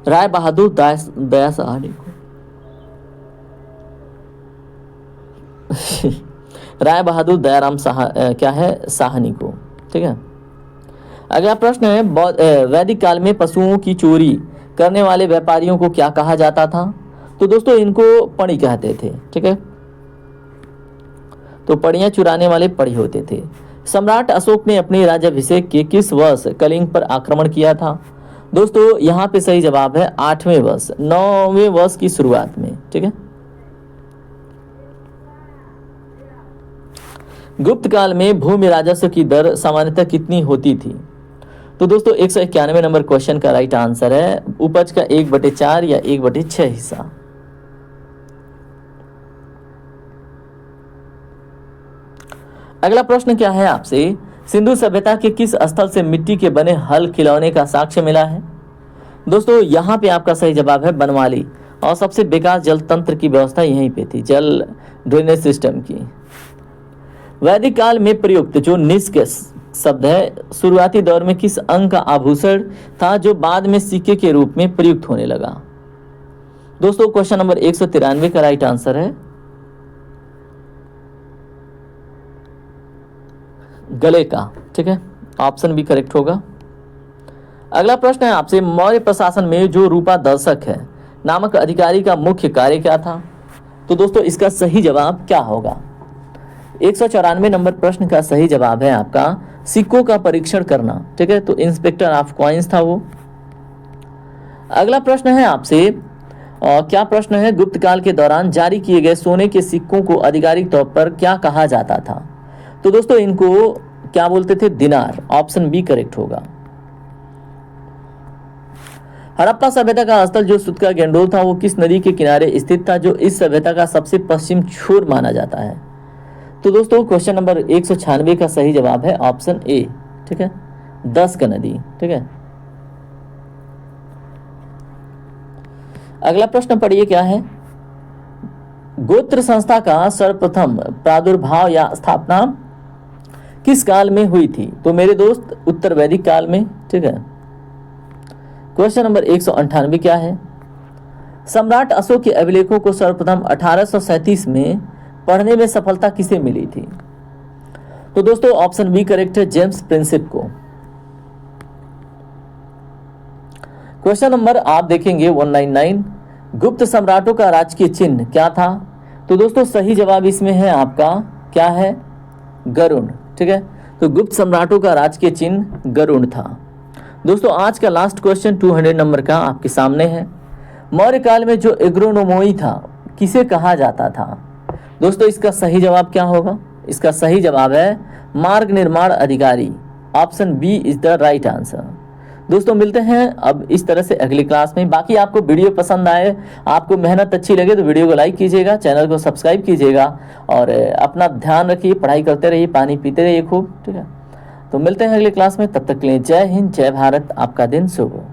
राय बहादुर दया साहनी को। राय बहादुर दयाराम साहनी को। ठीक है, अगला प्रश्न है, वैदिक काल में पशुओं की चोरी करने वाले व्यापारियों को क्या कहा जाता था? तो दोस्तों इनको पड़ी कहते थे। ठीक है, तो पड़ियां चुराने वाले पड़ी होते थे। सम्राट अशोक ने अपने राज्याभिषेक के किस वर्ष कलिंग पर आक्रमण किया था? दोस्तों यहाँ पे सही जवाब है 8वें वर्ष, 9वें वर्ष की शुरुआत में। ठीक है, गुप्त काल में भूमि राजस्व की दर सामान्यतः कितनी होती थी? तो दोस्तों 191 नंबर क्वेश्चन का राइट आंसर है उपज का 1/4 या 1/6 हिस्सा। अगला प्रश्न क्या है आपसे, सिंधु सभ्यता के किस स्थल से मिट्टी के बने हल खिलौने का साक्ष्य मिला है? दोस्तों यहाँ पे आपका सही जवाब है बनवाली, और सबसे बेकार जल तंत्र की व्यवस्था यहीं पे थी, जल ड्रेनेज सिस्टम की। वैदिक काल में प्रयुक्त जो निष्क शब्द है शुरुआती दौर में किस अंग का आभूषण था जो बाद में सिक्के के रूप में प्रयुक्त होने लगा? दोस्तों क्वेश्चन नंबर 193 का राइट आंसर है गले का। ठीक है, ऑप्शन बी करेक्ट होगा। अगला प्रश्न है आपसे, मौर्य प्रशासन में जो रूपा दर्शक है नामक अधिकारी का मुख्य कार्य क्या था? तो दोस्तों इसका सही जवाब क्या होगा? 194 नंबर प्रश्न का सही जवाब है आपका सिक्कों का परीक्षण करना। ठीक है, तो इंस्पेक्टर ऑफ कॉइन्स था वो। अगला प्रश्न है आपसे, क्या प्रश्न है, गुप्त काल के दौरान जारी किए गए सोने के सिक्कों को आधिकारिक तौर पर क्या कहा जाता था? तो दोस्तों इनको क्या बोलते थे? दिनार। ऑप्शन बी करेक्ट होगा। हड़प्पा सभ्यता का स्थल जो सुतका गेंडोल था वो किस नदी के किनारे स्थित था जो इस सभ्यता का सबसे पश्चिम छोर माना जाता है? तो दोस्तों क्वेश्चन नंबर 196 का सही जवाब है ऑप्शन ए। ठीक है, 10 का नदी। ठीक है, अगला प्रश्न पढ़िए क्या है, गोत्र संस्था का सर्वप्रथम प्रादुर्भाव या स्थापना किस काल में हुई थी? तो मेरे दोस्त उत्तर वैदिक काल में। ठीक है, क्वेश्चन नंबर 198 क्या है, सम्राट अशोक के अभिलेखों को सर्वप्रथम 1837 में पढ़ने में सफलता किसे मिली थी? तो दोस्तों ऑप्शन बी करेक्ट है, जेम्स प्रिंसिप को। क्वेश्चन नंबर आप देखेंगे 199, गुप्त सम्राटों का राजकीय चिन्ह क्या था? तो दोस्तों सही जवाब इसमें है आपका क्या है? गरुड़। ठीक है, तो गुप्त सम्राटों का राजकीय चिन्ह गरुड़ था। दोस्तों आज का लास्ट क्वेश्चन 200 नंबर का आपके सामने है, मौर्य काल में जो एग्रोनोमोई था किसे कहा जाता था? दोस्तों इसका सही जवाब क्या होगा? इसका सही जवाब है मार्ग निर्माण अधिकारी। Option B is the right answer. दोस्तों मिलते हैं अब इस तरह से अगली क्लास में। बाकी आपको वीडियो पसंद आए, आपको मेहनत अच्छी लगे तो वीडियो को लाइक कीजिएगा, चैनल को सब्सक्राइब कीजिएगा और अपना ध्यान रखिए, पढ़ाई करते रहिए, पानी पीते रहिए खूब। ठीक है, तो मिलते हैं अगली क्लास में, तब तक के लिए जय हिंद, जय भारत, आपका दिन शुभ हो।